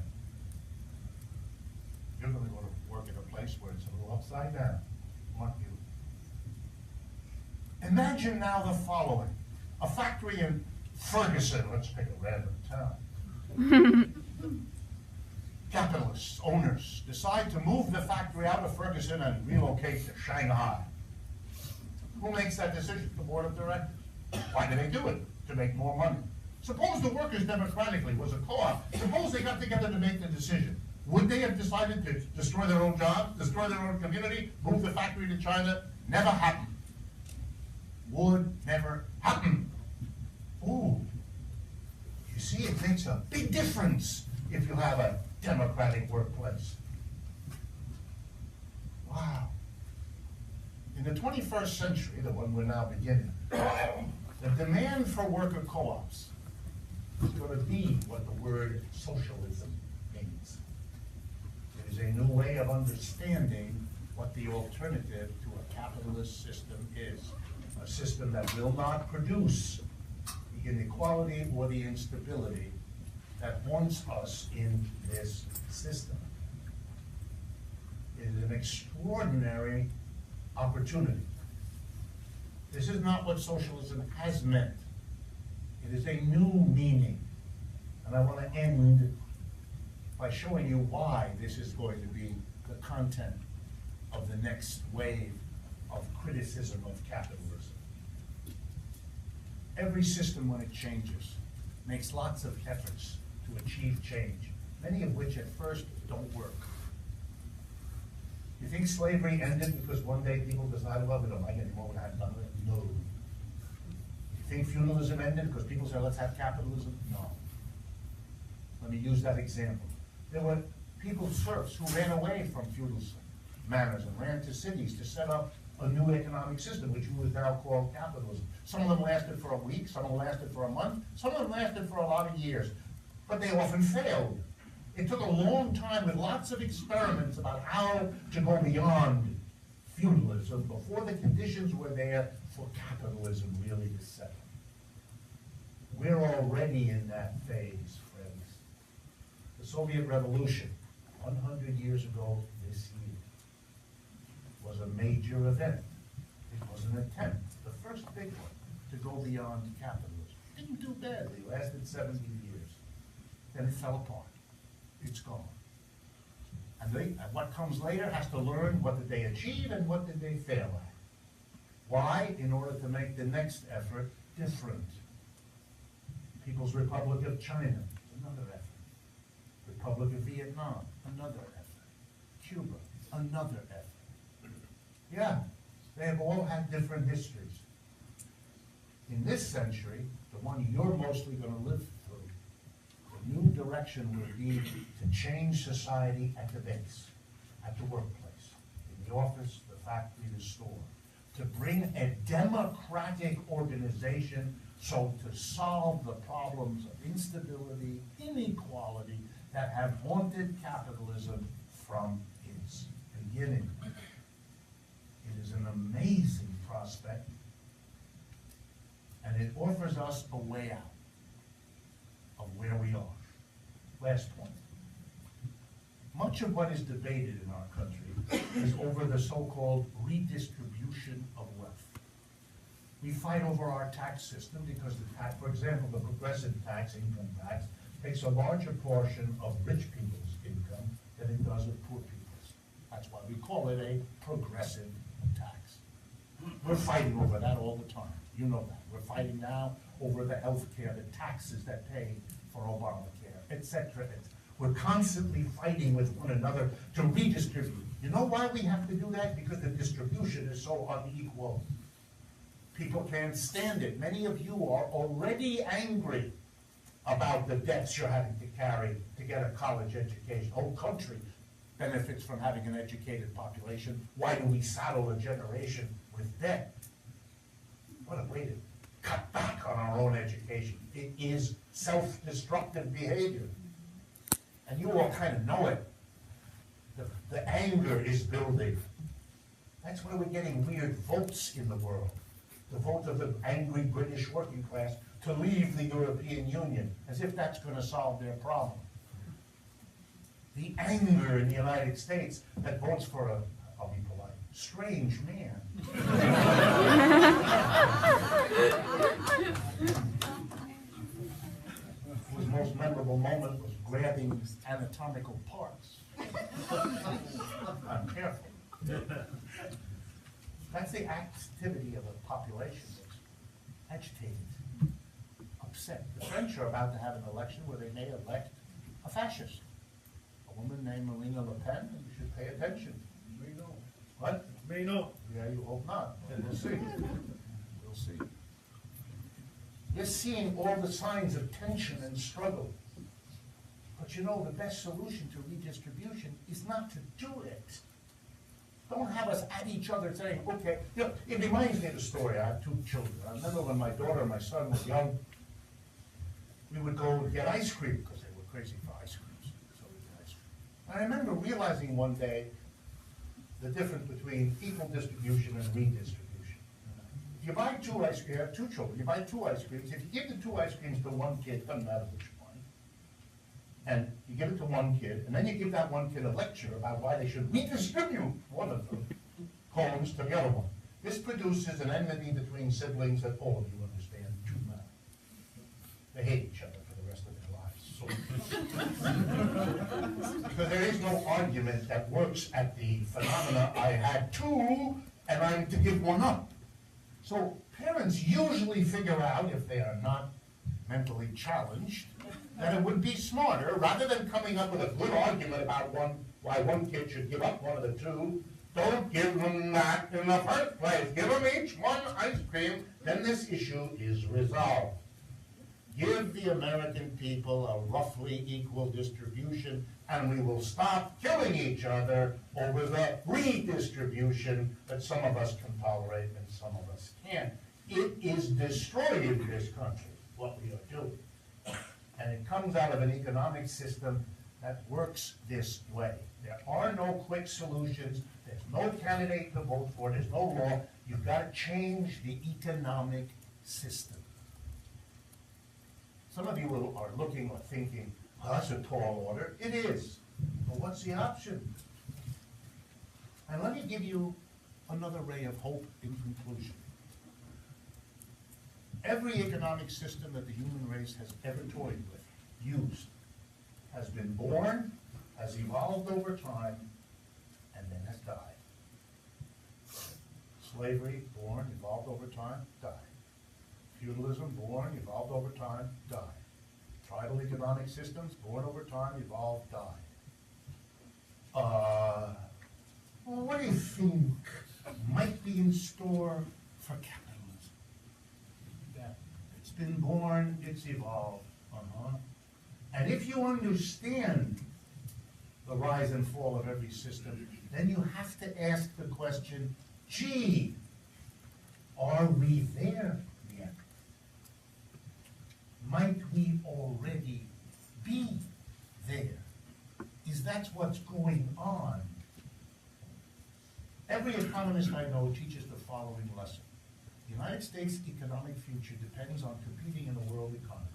You're going to go to work in a place where it's a little upside down, aren't you? Imagine now the following. A factory in Ferguson, let's pick a random town. Capitalists, owners, decide to move the factory out of Ferguson and relocate to Shanghai. Who makes that decision? The board of directors. Why do they do it? To make more money. Suppose the workers democratically was a co-op. Suppose they got together to make the decision. Would they have decided to destroy their own jobs, destroy their own community, move the factory to China? Never happened. Would never happen. Ooh. You see, it makes a big difference if you have a democratic workplace. Wow. In the 21st century, the one we're now beginning, the demand for worker co-ops is going to be what the word socialism means. It is a new way of understanding what the alternative to a capitalist system is. A system that will not produce the inequality or the instability that haunts us in this system. It is an extraordinary opportunity. This is not what socialism has meant. It is a new meaning. And I want to end by showing you why this is going to be the content of the next wave of criticism of capitalism. Every system, when it changes, makes lots of efforts to achieve change, many of which at first don't work. You think slavery ended because one day people decided, well, we don't like it anymore, we're not done with it? No. You think feudalism ended because people said, let's have capitalism? No. Let me use that example. There were people, serfs, who ran away from feudal manners and ran to cities to set up a new economic system, which we would now call capitalism. Some of them lasted for a week, some of them lasted for a month, some of them lasted for a lot of years, but they often failed. It took a long time with lots of experiments about how to go beyond feudalism before the conditions were there for capitalism really to settle. We're already in that phase, friends. The Soviet Revolution, 100 years ago this year, was a major event. It was an attempt, the first big one, to go beyond capitalism. It didn't do badly, it lasted 70 years. Then it fell apart. It's gone. And what comes later has to learn what did they achieve and what did they fail at. Why? In order to make the next effort different. People's Republic of China, another effort. Republic of Vietnam, another effort. Cuba, another effort. Yeah, they have all had different histories. In this century, the one you're mostly going to live through, the new direction will be to change society at the base, at the workplace, in the office, the factory, the store, to bring a democratic organization so to solve the problems of instability, inequality that have haunted capitalism from its beginning. It is an amazing prospect. offers us a way out of where we are. Last point. Much of what is debated in our country is over the so-called redistribution of wealth. We fight over our tax system because the tax, for example, the progressive tax, income tax, takes a larger portion of rich people's income than it does of poor people's. That's why we call it a progressive tax. We're fighting over that all the time. You know that. We're fighting now over the health care, the taxes that pay for Obamacare, et cetera, et cetera. We're constantly fighting with one another to redistribute. You know why we have to do that? Because the distribution is so unequal. People can't stand it. Many of you are already angry about the debts you're having to carry to get a college education. The whole country benefits from having an educated population. Why do we saddle a generation with debt? What a way to cut back on our own education. It is self-destructive behavior. And you all kind of know it. The anger is building. That's why we're getting weird votes in the world. The vote of the angry British working class to leave the European Union, as if that's going to solve their problem. The anger in the United States that votes for a, I'll be polite, strange man. His most memorable moment was grabbing anatomical parts. I'm careful. That's the activity of a population that's agitated, upset. The French are about to have an election where they may elect a fascist, a woman named Marine Le Pen, and you should pay attention. May know. What? May know. Yeah, you hope not. We'll see. We'll see. You're seeing all the signs of tension and struggle. But you know, the best solution to redistribution is not to do it. Don't have us at each other saying, okay, you know, it reminds me of the story. I have two children. I remember when my daughter and my son were young, we would go and get ice cream because they were crazy for ice creams. So we did ice cream. And I remember realizing one day the difference between equal distribution and redistribution. If you buy two ice creams, you have two children, you buy two ice creams. If you give the two ice creams to one kid, doesn't matter which one, and you give it to one kid, and then you give that one kid a lecture about why they should redistribute one of the cones to the other one. This produces an enmity between siblings that all of you understand too well. They hate each other for the rest of their lives. So. Because there is no argument that works at the phenomena, I had two, and I'm to give one up. So parents usually figure out, if they are not mentally challenged, that it would be smarter, rather than coming up with a good argument about why one kid should give up one of the two, don't give them that in the first place. Give them each one ice cream, then this issue is resolved. Give the American people a roughly equal distribution, and we will stop killing each other over the redistribution that some of us can tolerate and some of us can't. It is destroying this country, what we are doing. And it comes out of an economic system that works this way. There are no quick solutions. There's no candidate to vote for. There's no law. You've got to change the economic system. Some of you are looking or thinking, oh, that's a tall order. It is. But what's the option? And let me give you another ray of hope in conclusion. Every economic system that the human race has ever toyed with, used, has been born, has evolved over time, and then has died. Slavery, born, evolved over time, died. Feudalism, born, evolved over time, died. Tribal economic systems, born over time, evolved, died. Well, what do you think might be in store for capitalism? It's been born, it's evolved. And if you understand the rise and fall of every system, then you have to ask the question, gee, are we there yet? Might we already be there? Is that what's going on? Every economist I know teaches the following lesson. The United States' economic future depends on competing in the world economy.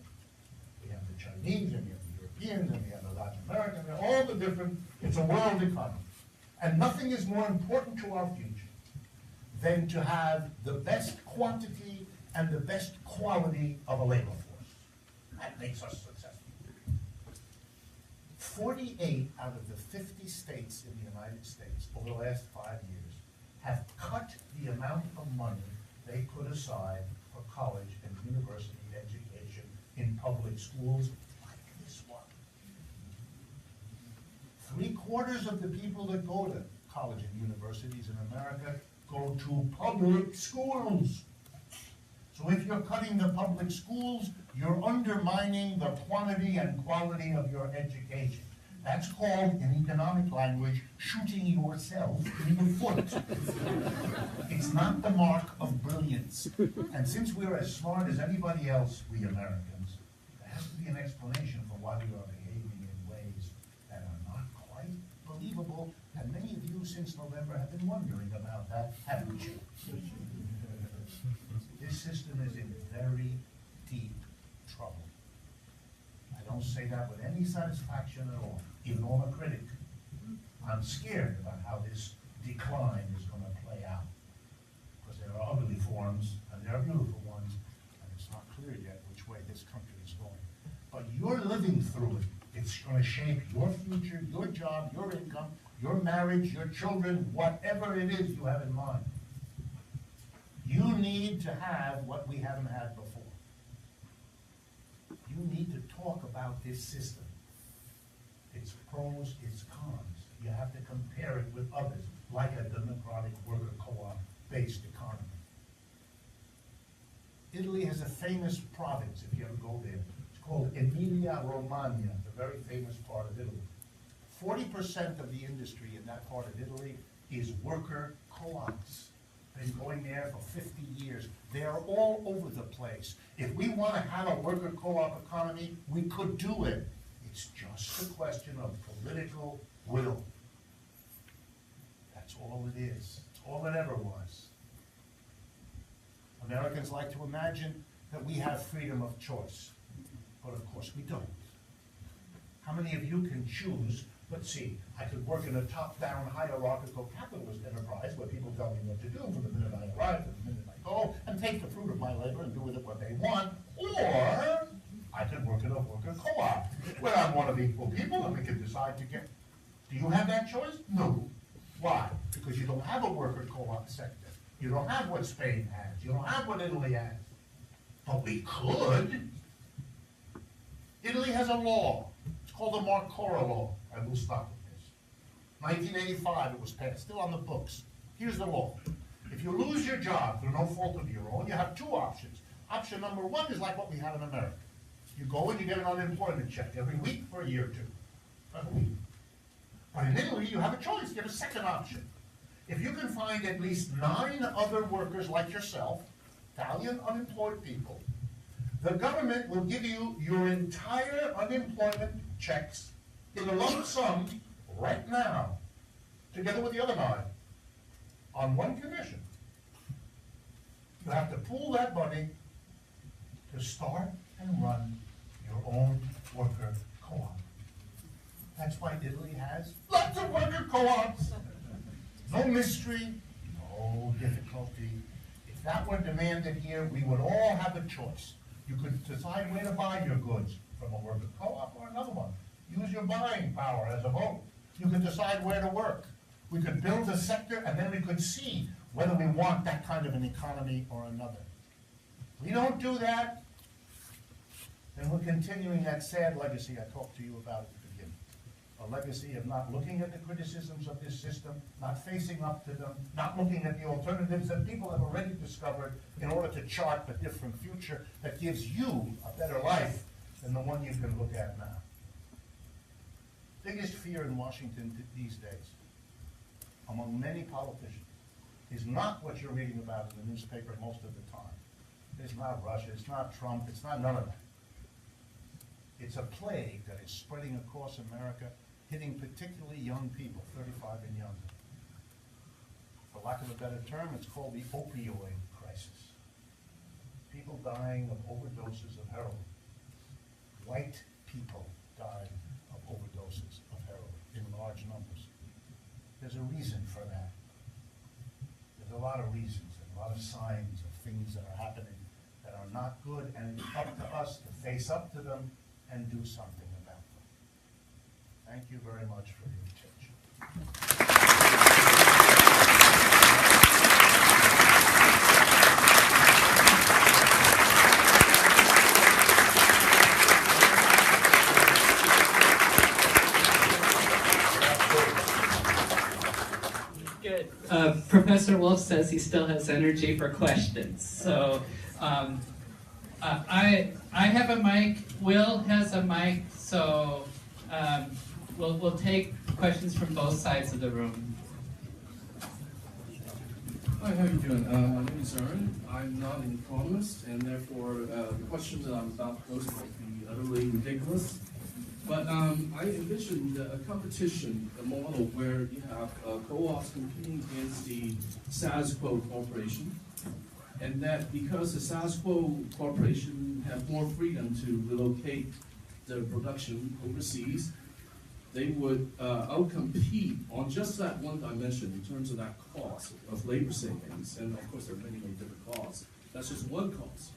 We have the Chinese, and we have the Europeans, and we have the Latin Americans, and all the different, it's a world economy. And nothing is more important to our future than to have the best quantity and the best quality of a labor force. That makes us successful. 48 out of the 50 states in the United States over the last 5 years have cut the amount of money they put aside for college and university education in public schools like this one. 3/4 of the people that go to college and universities in America go to public schools. So if you're cutting the public schools, you're undermining the quantity and quality of your education. That's called, in economic language, shooting yourself in the foot. It's not the mark of brilliance. And since we're as smart as anybody else, we Americans, there has to be an explanation for why we are behaving in ways that are not quite believable. And many of you since November have been wondering about that, haven't you? This system is in very deep trouble. I don't say that with any satisfaction at all, even though I'm a critic. I'm scared about how this decline is going to play out. Because there are ugly forms, and there are beautiful ones, and it's not clear yet which way this country is going. But you're living through it. It's going to shape your future, your job, your income, your marriage, your children, whatever it is you have in mind. You need to have what we haven't had before. You need to talk about this system. Its pros, its cons. You have to compare it with others, like a democratic worker co-op based economy. Italy has a famous province, if you ever go there. It's called Emilia-Romagna, it's a very famous part of Italy. 40% of the industry in that part of Italy is worker co-ops. Been going there for 50 years. They are all over the place. If we want to have a worker co-op economy, we could do it. It's just a question of political will. That's all it is. It's all it ever was. Americans like to imagine that we have freedom of choice, but of course we don't. How many of you can choose? Let's see, I could work in a top-down hierarchical capitalist enterprise where people tell me what to do from the minute I arrive to the minute I go, and take the fruit of my labor and do with it what they want. Or I could work in a worker co-op where I'm one of equal people and we can decide to get. Do you have that choice? No. Why? Because you don't have a worker co-op sector. You don't have what Spain has. You don't have what Italy has. But we could. Italy has a law. It's called the Marcora Law. I will stop with this. 1985 it was passed, still on the books. Here's the law. If you lose your job through no fault of your own, you have two options. Option number one is like what we have in America. You go and you get an unemployment check every week for a year or two. Every week. But in Italy, you have a choice. You have a second option. If you can find at least 9 other workers like yourself, Italian unemployed people, the government will give you your entire unemployment checks in a lump sum right now, together with the other 9, on one condition. You have to pool that money to start and run your own worker co-op. That's why Italy has lots of worker co-ops. No mystery, no difficulty. If that were demanded here, we would all have a choice. You could decide where to buy your goods, from a worker co-op or another one. Use your buying power as a vote. You could decide where to work. We could build a sector, and then we could see whether we want that kind of an economy or another. We don't do that, then we're continuing that sad legacy I talked to you about at the beginning. A legacy of not looking at the criticisms of this system, not facing up to them, not looking at the alternatives that people have already discovered in order to chart a different future that gives you a better life than the one you can look at now. Biggest fear in Washington these days, among many politicians, is not what you're reading about in the newspaper most of the time. It's not Russia, it's not Trump, it's not none of that. It's a plague that is spreading across America, hitting particularly young people, 35 and younger. For lack of a better term, it's called the opioid crisis. people dying of overdoses of heroin. White people died of overdoses of heroin in large numbers. There's a reason for that. There's a lot of reasons and a lot of signs of things that are happening that are not good, and it's up to us to face up to them and do something about them. Thank you very much for your attention. Good. Professor Wolf says he still has energy for questions. So I have a mic. Will has a mic. So we'll take questions from both sides of the room. Hi, how are you doing? My name is Aaron. I'm not an economist, and therefore the questions that I'm about to pose might be utterly ridiculous. But I envisioned a competition, a model where you have co-ops competing against the status quo corporation, and that because the status quo corporation have more freedom to relocate their production overseas, they would outcompete on just that one dimension in terms of that cost of labor savings. And of course, there are many, many different costs. That's just one cost.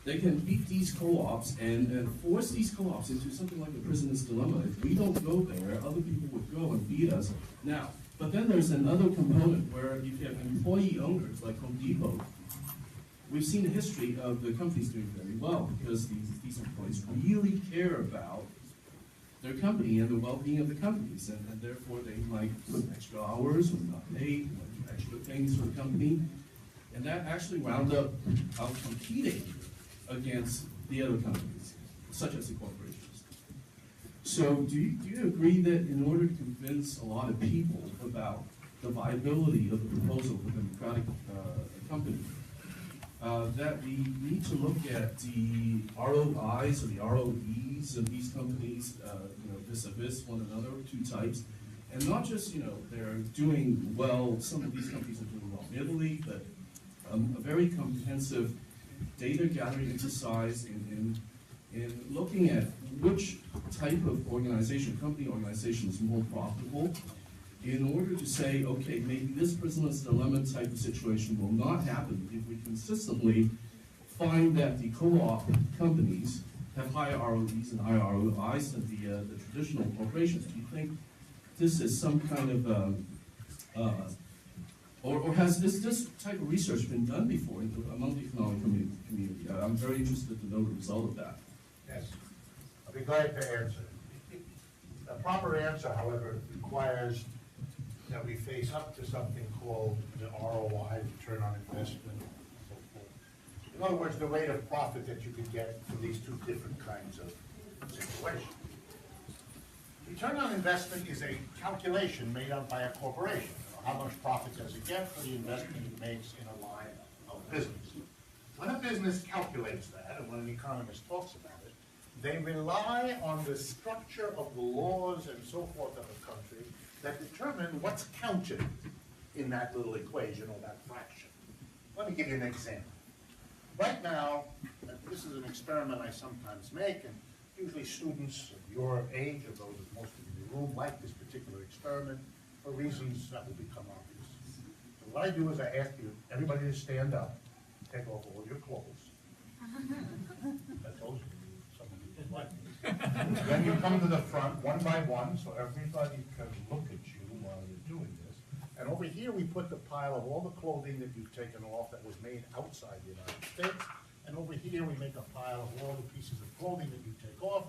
They can beat these co-ops and force these co-ops into something like a prisoner's dilemma. If we don't go there, other people would go and beat us. Now, but then there's another component where you have employee owners like Home Depot. We've seen a history of the companies doing very well because these employees really care about their company and the well-being of the companies, and therefore they might put extra hours or not paid, do extra things for the company, and that actually wound up competing against the other companies, such as the corporations. So do you agree that in order to convince a lot of people about the viability of the proposal of a democratic company, that we need to look at the ROIs or the ROEs of these companies, vis-a-vis one another, two types, and not just, they're doing well, some of these companies are doing well in Italy, but a very comprehensive data gathering exercise in looking at which type of organization, company organization is more profitable, in order to say, okay, maybe this prisoner's dilemma type of situation will not happen if we consistently find that the co-op companies have higher ROEs and higher ROIs than the traditional corporations. Do you think this is some kind of, or has this type of research been done before among the economic community? I'm very interested to know the result of that. Yes, I'll be glad to answer. A proper answer, however, requires that we face up to something called the ROI, return on investment, and so forth. In other words, the rate of profit that you could get from these two different kinds of situations. Return on investment is a calculation made up by a corporation. How much profit does it get for the investment it makes in a line of business? When a business calculates that, and when an economist talks about it, they rely on the structure of the laws and so forth of a country that determine what's counted in that little equation or that fraction. Let me give you an example. Right now, and this is an experiment I sometimes make, and usually students of your age, or those of most of you in the room, like this particular experiment for reasons that will become obvious. So what I do is I ask you, everybody to stand up, take off all your clothes. That's also someone who did like this. Then you come to the front one by one, so everybody can look at you while you're doing this. And over here we put the pile of all the clothing that you've taken off that was made outside the United States. And over here we make a pile of all the pieces of clothing that you take off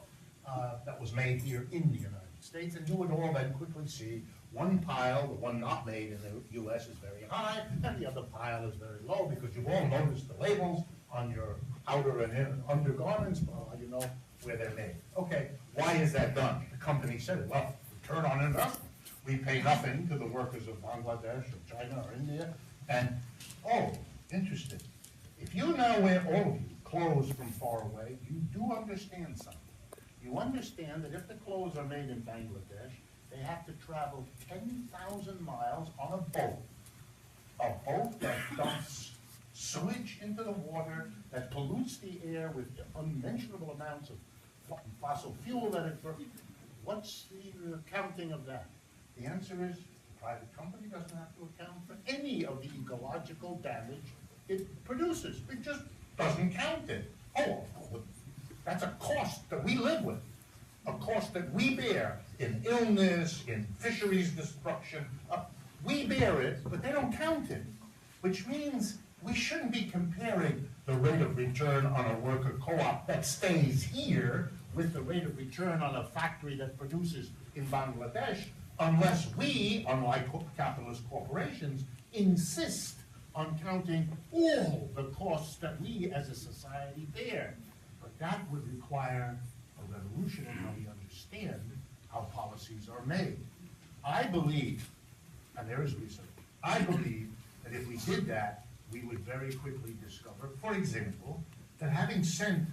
that was made here in the United States. And you would all then quickly see one pile, the one not made in the U.S. is very high, and the other pile is very low, because you've all noticed the labels on your outer and undergarments, you know where they're made. Okay, why is that done? The company said it. Well, return on investment. We pay nothing to the workers of Bangladesh or China or India. And, oh, interesting. If you now wear all of you clothes from far away, you do understand something. You understand that if the clothes are made in Bangladesh, they have to travel 10,000 miles on a boat that dumps sewage into the water, that pollutes the air with unmentionable amounts of fossil fuel that it burns. What's the accounting of that? The answer is the private company doesn't have to account for any of the ecological damage it produces. It just doesn't count it. Oh, that's a cost that we live with, a cost that we bear in illness, in fisheries destruction. We bear it, but they don't count it, which means we shouldn't be comparing the rate of return on a worker co-op that stays here with the rate of return on a factory that produces in Bangladesh, unless we, unlike capitalist corporations, insist on counting all the costs that we as a society bear. But that would require a revolution in how we understand how policies are made. I believe, and there is research, I believe that if we did that, we would very quickly discover, for example, that having sent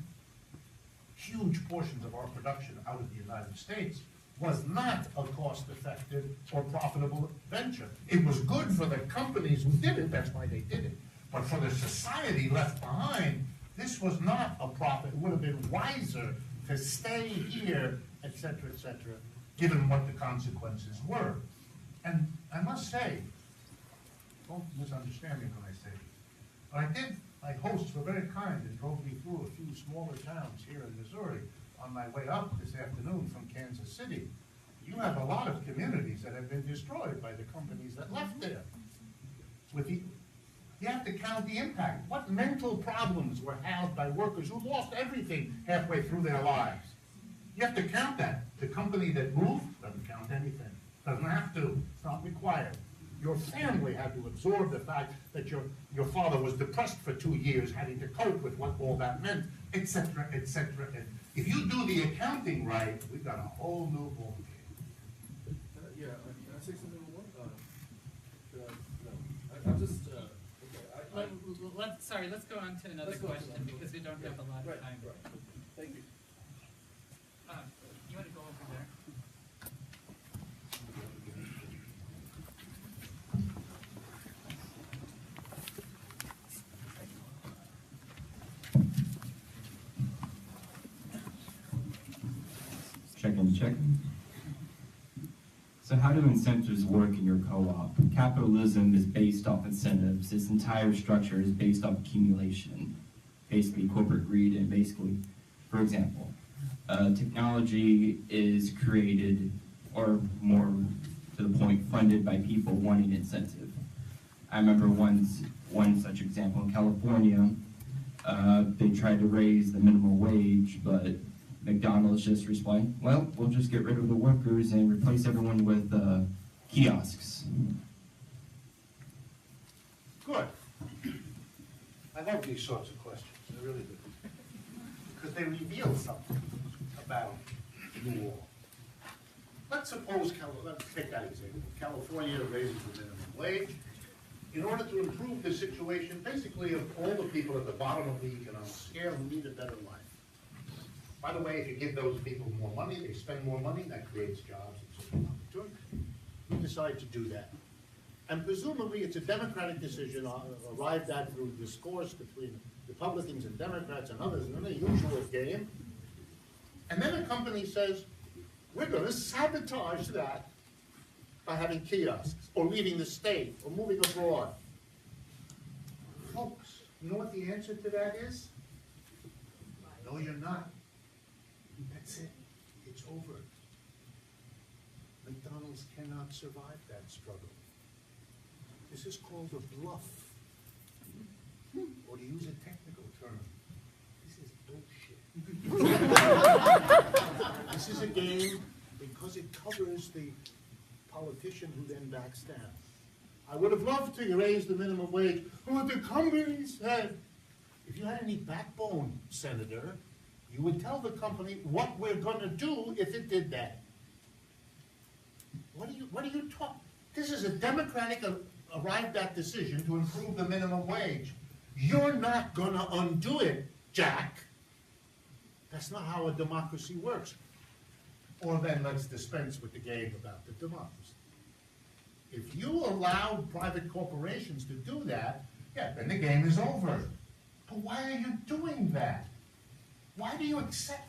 huge portions of our production out of the United States was not a cost-effective or profitable venture. It was good for the companies who did it, that's why they did it. But for the society left behind, this was not a profit. It would have been wiser to stay here, et cetera, given what the consequences were. And I must say, don't misunderstand me when I say this, but my hosts were very kind and drove me through a few smaller towns here in Missouri on my way up this afternoon from Kansas City. You have a lot of communities that have been destroyed by the companies that left there. You have to count the impact. What mental problems were had by workers who lost everything halfway through their lives? You have to count that. The company that moved doesn't count anything. Doesn't have to. It's not required. Your family had to absorb the fact that your father was depressed for 2 years, having to cope with what all that meant, et cetera, et cetera. And if you do the accounting right, we've got a whole new ballgame. Can I say something more? No. I'm just, Let's go on to another Let's go on to question another because we don't have a lot of time. Right. Thank you. You want to go over there? Checking. So how do incentives work in your co-op? Capitalism is based off incentives. Its entire structure is based off accumulation, basically corporate greed, and basically, for example, technology is created, or more to the point, funded by people wanting incentive. I remember one such example in California. They tried to raise the minimum wage, but McDonald's just replied, well, we'll just get rid of the workers and replace everyone with kiosks. Good. I love these sorts of questions, I really do. Because they reveal something about you all. Let's take that example. California raises the minimum wage. In order to improve the situation, basically, of all the people at the bottom of the economic scale who need a better life. By the way, if you give those people more money, they spend more money, that creates jobs and social opportunity. We decide to do that. And presumably, it's a democratic decision arrived at through discourse between Republicans and Democrats and others in the usual game. And then a company says, we're going to sabotage that by having kiosks, or leaving the state, or moving abroad. Folks, you know what the answer to that is? No, you're not. That's it. It's over. McDonald's cannot survive that struggle. This is called a bluff. Or to use a technical term, this is bullshit. This is a game because it covers the politician who then backs down. I would have loved to raise the minimum wage. What the company said. If you had any backbone, Senator, you would tell the company what we're going to do if it did that. What are you talking? This is a democratic arrived at decision to improve the minimum wage. You're not going to undo it, Jack. That's not how a democracy works. Or then let's dispense with the game about the democracy. If you allow private corporations to do that, yeah, then the game is over. But why are you doing that? Why do you accept?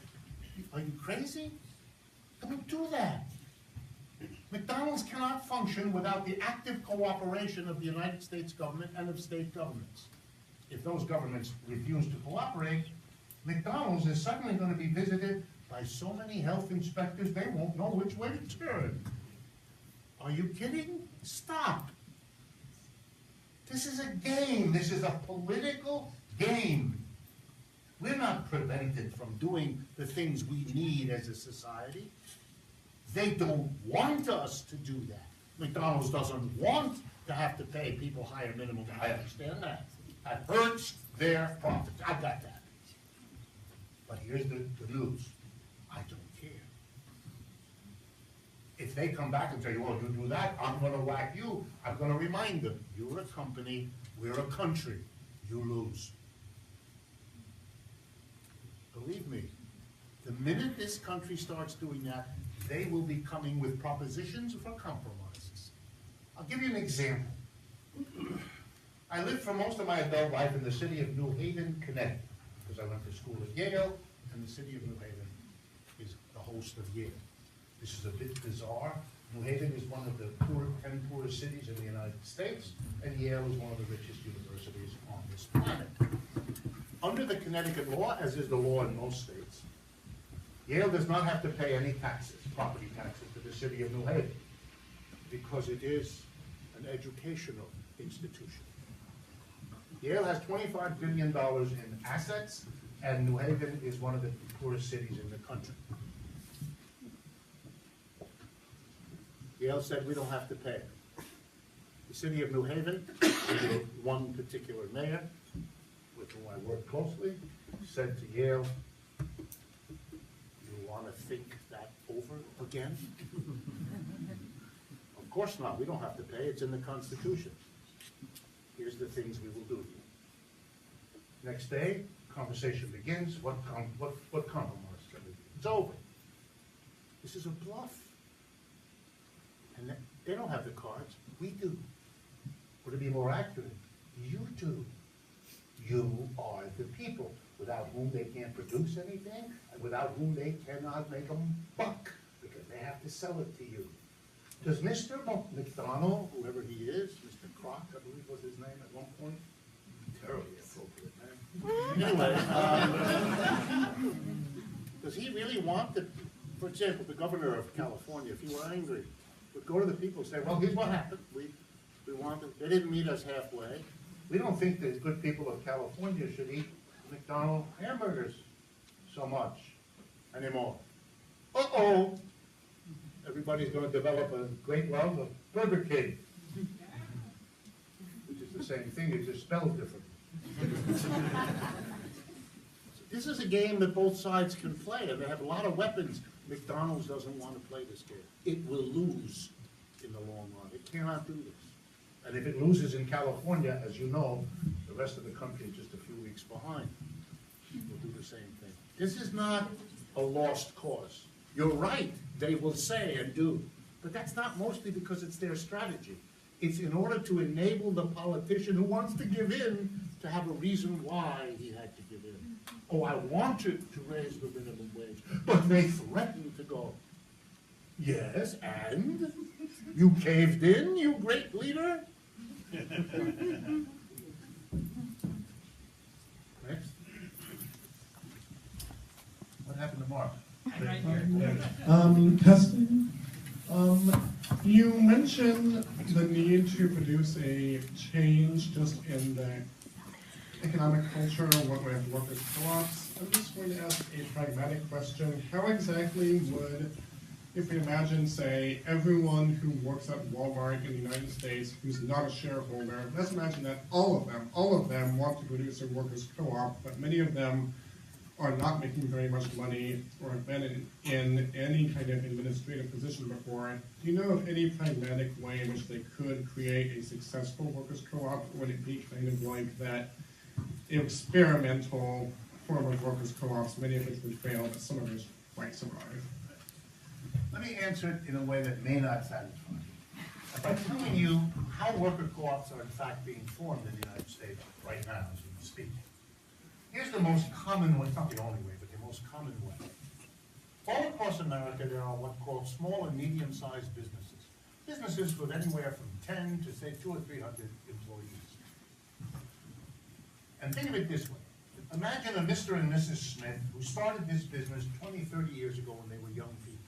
Are you crazy? Don't do that. McDonald's cannot function without the active cooperation of the United States government and of state governments. If those governments refuse to cooperate, McDonald's is suddenly going to be visited by so many health inspectors they won't know which way to turn. Are you kidding? Stop. This is a game. This is a political game. We're not prevented from doing the things we need as a society. They don't want us to do that. McDonald's doesn't want to have to pay people higher minimum. I understand that. That hurts their profits. I got that. But here's the news. I don't care. If they come back and tell you, well, you do that, I'm going to whack you. I'm going to remind them, you're a company, we're a country. You lose. Believe me, the minute this country starts doing that, they will be coming with propositions for compromises. I'll give you an example. I lived for most of my adult life in the city of New Haven, Connecticut, because I went to school at Yale, and the city of New Haven is the host of Yale. This is a bit bizarre. New Haven is one of the 10 poorest cities in the United States, and Yale is one of the richest universities on this planet. Under the Connecticut law, as is the law in most states, Yale does not have to pay any taxes, property taxes, to the city of New Haven, because it is an educational institution. Yale has $25 billion in assets, and New Haven is one of the poorest cities in the country. Yale said we don't have to pay. The city of New Haven, one particular mayor, with whom I work closely, said to Yale, you want to think that over again? Of course not. We don't have to pay. It's in the Constitution. Here's the things we will do. Next day, conversation begins. What compromise can we do? It's over. This is a bluff. And they don't have the cards. We do. Or to be more accurate, you do. You are the people, without whom they can't produce anything, and without whom they cannot make a buck, because they have to sell it to you. Does Mr. McDonald, whoever he is, Mr. Kroc, I believe was his name at one point, terribly appropriate name. Anyway, does he really want to, for example, the governor of California, if he were angry, would go to the people and say, well, here's what happened. We wanted, they didn't meet us halfway. We don't think the good people of California should eat McDonald's hamburgers so much anymore. Uh-oh. Everybody's going to develop a great love of Burger King, which is the same thing, it's just spelled different. This is a game that both sides can play, and they have a lot of weapons. McDonald's doesn't want to play this game. It will lose in the long run. It cannot do this. And if it loses in California, as you know, the rest of the country is just a few weeks behind. We'll do the same thing. This is not a lost cause. You're right, they will say and do. But that's not mostly because it's their strategy. It's in order to enable the politician who wants to give in to have a reason why he had to give in. Oh, I wanted to raise the minimum wage, but they threatened to go. Yes, and? You caved in, you great leader? Next. What happened to Mark? Right here. Testing. You mentioned the need to produce a change just in the economic culture, what we have workers' co-ops. I'm just going to ask a pragmatic question. How exactly would, if we imagine, say, everyone who works at Walmart in the United States who's not a shareholder, let's imagine that all of them want to produce a workers' co-op, but many of them are not making very much money or have been in any kind of administrative position before. Do you know of any pragmatic way in which they could create a successful workers' co-op, or would it be kind of like that experimental form of workers' co-ops, many of which would fail, but some of which might survive? Let me answer it in a way that may not satisfy you. By telling you how worker co-ops are in fact being formed in the United States right now as we speak. Here's the most common way, it's not the only way, but the most common way. All across America, there are what called small and medium-sized businesses. Businesses with anywhere from 10 to say 200 or 300 employees. And think of it this way. Imagine a Mr. and Mrs. Smith who started this business 20, 30 years ago when they were young people.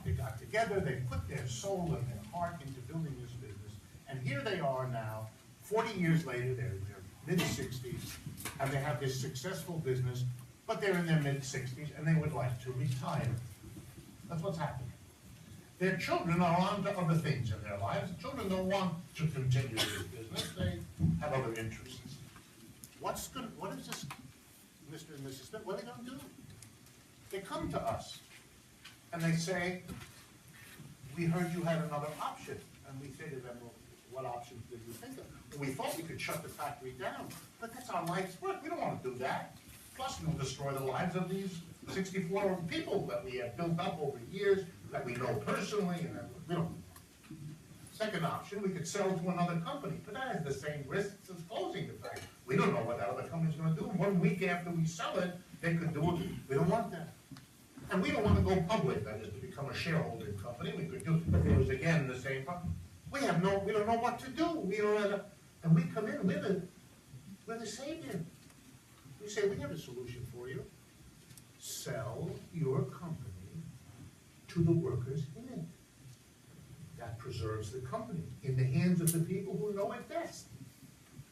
They got together, they put their soul and their heart into building this business, and here they are now, 40 years later, they're in their mid-60s, and they have this successful business, but they're in their mid-60s, and they would like to retire. That's what's happening. Their children are on to other things in their lives. The children don't want to continue this business. They have other interests. What is this, Mr. and Mrs. Smith, what are they going to do? They come to us, and they say, we heard you had another option. And we say to them, well, what options did you think of? Well, we thought we could shut the factory down, but that's our life's work. We don't want to do that. Plus, we'll destroy the lives of these 64 people that we have built up over years, that we know personally, and that we don't. Second option, we could sell to another company, but that has the same risks as closing the factory. We don't know what that other company's going to do. 1 week after we sell it, they could do it. We don't want that. And we don't want to go public, that is to become a shareholding company. We could do it, but it was again the same problem. We don't know what to do. We don't have and we come in, we're the savior. We say, we have a solution for you. Sell your company to the workers in it. That preserves the company in the hands of the people who know it best.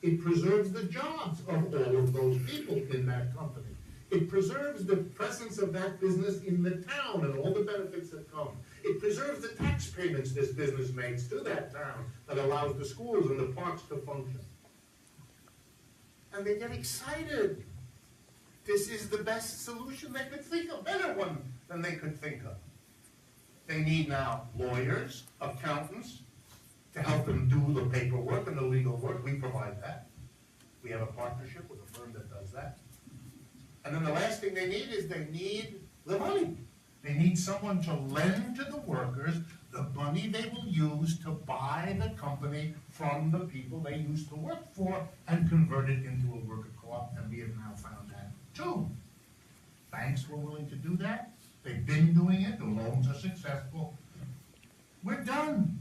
It preserves the jobs of all of those people in that company. It preserves the presence of that business in the town and all the benefits that come. It preserves the tax payments this business makes to that town that allows the schools and the parks to function. And they get excited. This is the best solution they could think of, better one than they could think of. They need now lawyers, accountants, to help them do the paperwork and the legal work. We provide that. We have a partnership with a firm that does that. And then the last thing they need is they need the money. They need someone to lend to the workers the money they will use to buy the company from the people they used to work for and convert it into a worker co-op, and we have now found that too. Banks were willing to do that. They've been doing it. The loans are successful. We're done.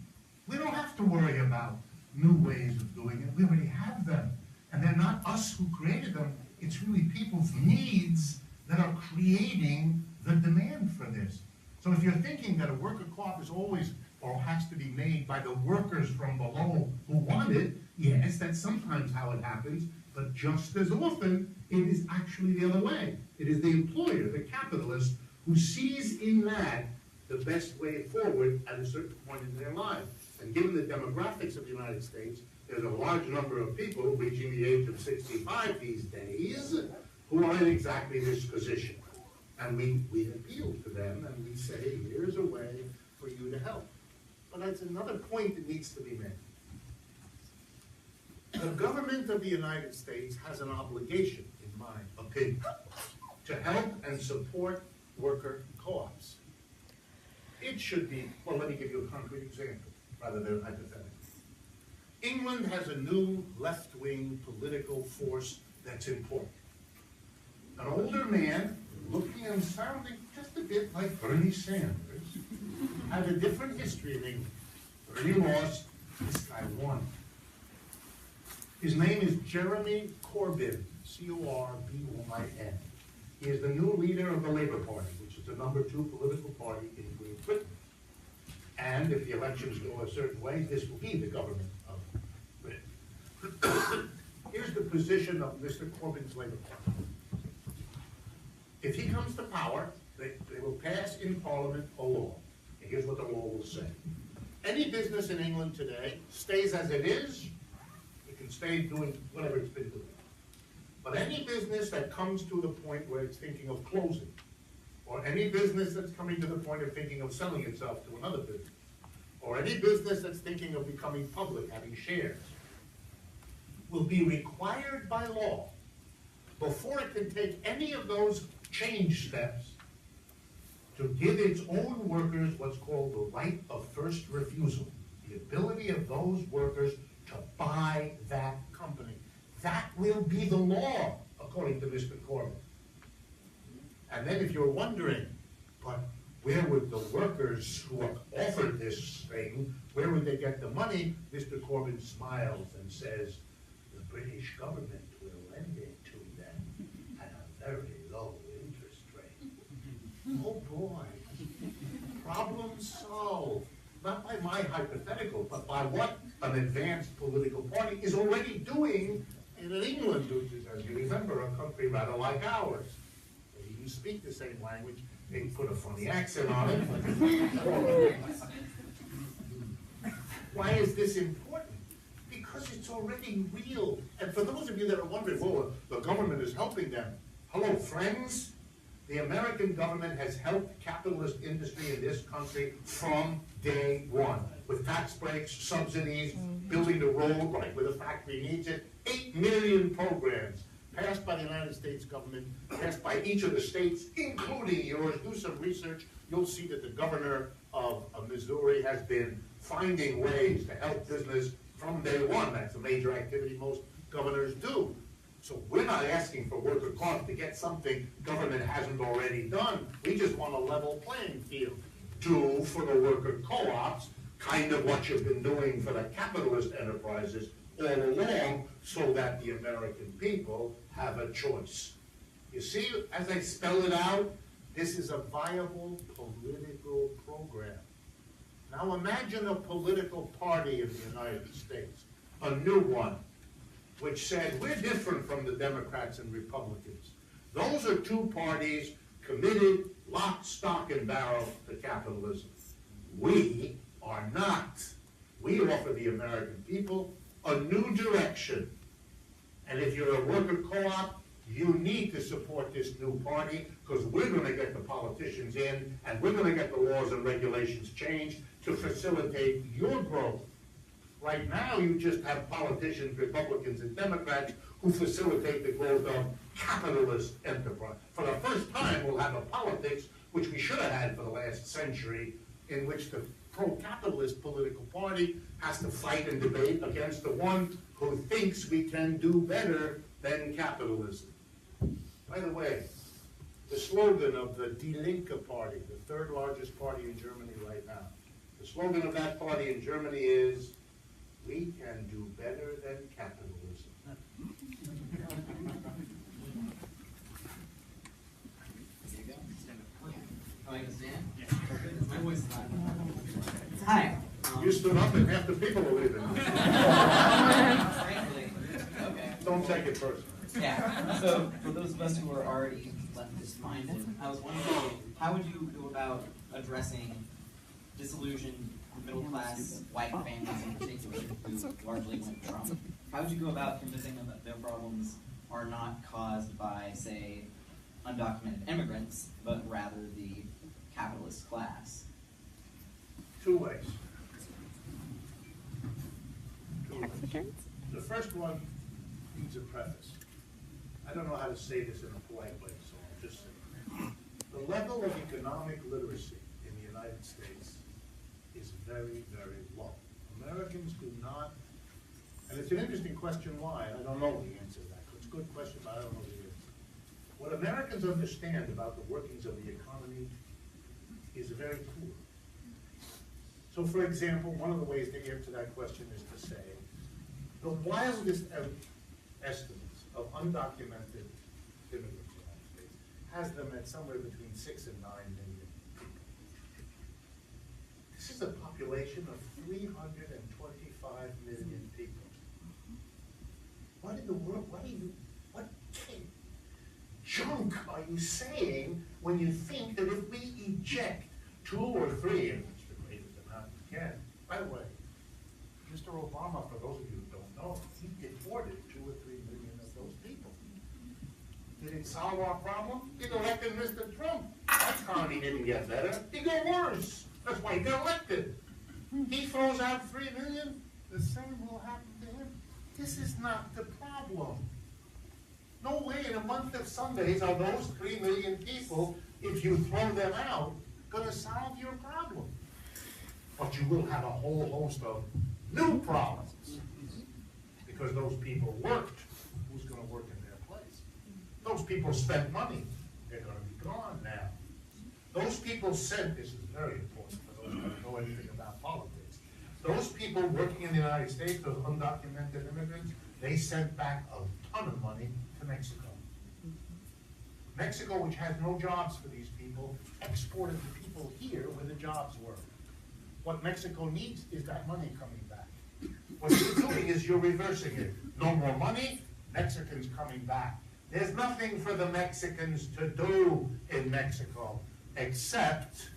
We don't have to worry about new ways of doing it. We already have them. And they're not us who created them. It's really people's needs that are creating the demand for this. So if you're thinking that a worker co-op is always or has to be made by the workers from below who want it, yes, that's sometimes how it happens, but just as often, it is actually the other way. It is the employer, the capitalist, who sees in that the best way forward at a certain point in their life. And given the demographics of the United States, there's a large number of people reaching the age of 65 these days who are in exactly this position. And we appeal to them and we say, here's a way for you to help. But that's another point that needs to be made. The government of the United States has an obligation, in my opinion, to help and support worker co-ops. It should be, well, let me give you a concrete example rather than hypothetical. England has a new left-wing political force that's important. An older man, looking and sounding just a bit like Bernie Sanders, had a different history in England. Bernie lost, this guy won. His name is Jeremy Corbyn, C-O-R-B-Y-N. He is the new leader of the Labour Party, which is the #2 political party in Great Britain. And if the elections go a certain way, this will be the government of Britain. Here's the position of Mr. Corbyn's Labour Party. If he comes to power, they will pass in Parliament a law. And here's what the law will say. Any business in England today stays as it is. It can stay doing whatever it's been doing. But any business that comes to the point where it's thinking of closing, or any business that's coming to the point of thinking of selling itself to another business, or any business that's thinking of becoming public, having shares, will be required by law, before it can take any of those change steps, to give its own workers what's called the right of first refusal, the ability of those workers to buy that company. That will be the law, according according to Mr. Corbyn. And then if you're wondering, but where would the workers who are offered this thing, where would they get the money? Mr. Corbyn smiles and says, the British government will lend it to them at a very low interest rate. Oh boy, problem solved. Not by my hypothetical, but by what an advanced political party is already doing in England, which is, as you remember, a country rather like ours. You speak the same language, they put a funny accent on it. Why is this important? Because it's already real. And for those of you that are wondering, well, the government is helping them. Hello, friends. The American government has helped capitalist industry in this country from day one. With tax breaks, subsidies, building the road right where the factory needs it. 8 million programs passed by the United States government, passed by each of the states, including yours. Do some research. You'll see that the governor of Missouri has been finding ways to help business from day one. That's a major activity most governors do. So we're not asking for worker cost to get something government hasn't already done. We just want a level playing field. Do for the worker co-ops kind of what you've been doing for the capitalist enterprises all along, so that the American people have a choice. You see, as I spell it out, this is a viable political program. Now imagine a political party in the United States, a new one, which said, we're different from the Democrats and Republicans. Those are two parties committed lock, stock, and barrel to capitalism. We are not. We offer the American people a new direction. And if you're a worker co-op, you need to support this new party, because we're going to get the politicians in, and we're going to get the laws and regulations changed to facilitate your growth. Right now, you just have politicians, Republicans and Democrats, who facilitate the growth of capitalist enterprise. For the first time, we'll have a politics, which we should have had for the last century, in which the pro-capitalist political party has to fight and debate against the one who thinks we can do better than capitalism. By the way, the slogan of the Die Linke party, the third largest party in Germany right now, the slogan of that party in Germany is, we can do better than capitalism. Hi. You stood up and half the people are leaving. Okay. Don't take it personally. Yeah. So for those of us who are already leftist-minded, I was wondering, how would you go about addressing disillusioned middle-class white families in particular who largely went Trump? How would you go about convincing them that their problems are not caused by, say, undocumented immigrants, but rather the capitalist class? Two ways. The first one needs a preface. I don't know how to say this in a polite way, so I'll just say it. The level of economic literacy in the United States is very, very low. Americans do not, and it's an interesting question why, I don't know the answer to that. It's a good question, but I don't know the answer. What Americans understand about the workings of the economy is very poor. So for example, one of the ways to answer that question is to say, the wildest estimates of undocumented immigrants in the United States has them at somewhere between 6 and 9 million people. This is a population of 325 million people. What in the world, what junk are you saying when you think that if we eject 2 or 3, and it's the greatest amount we can, by the way, Mr. Obama, for those of you who don't know, he deported 2 or 3 million of those people. Did it solve our problem? He elected Mr. Trump. That economy didn't get better. It got worse. That's why he got elected. He throws out 3 million, the same will happen to him. This is not the problem. No way in a month of Sundays are those 3 million people, if you throw them out, going to solve your problem. But you will have a whole host of new problems because those people worked. Who's going to work in their place? people spent money. They're gonna be gone now. Those people sent, this is very important for those who don't know anything about politics. Those people working in the United States, those undocumented immigrants, they sent back a ton of money to Mexico. Mexico, which has no jobs for these people, exported the people here where the jobs were. What Mexico needs is that money coming back. What you're doing is you're reversing it. No more money, Mexicans coming back. There's nothing for the Mexicans to do in Mexico except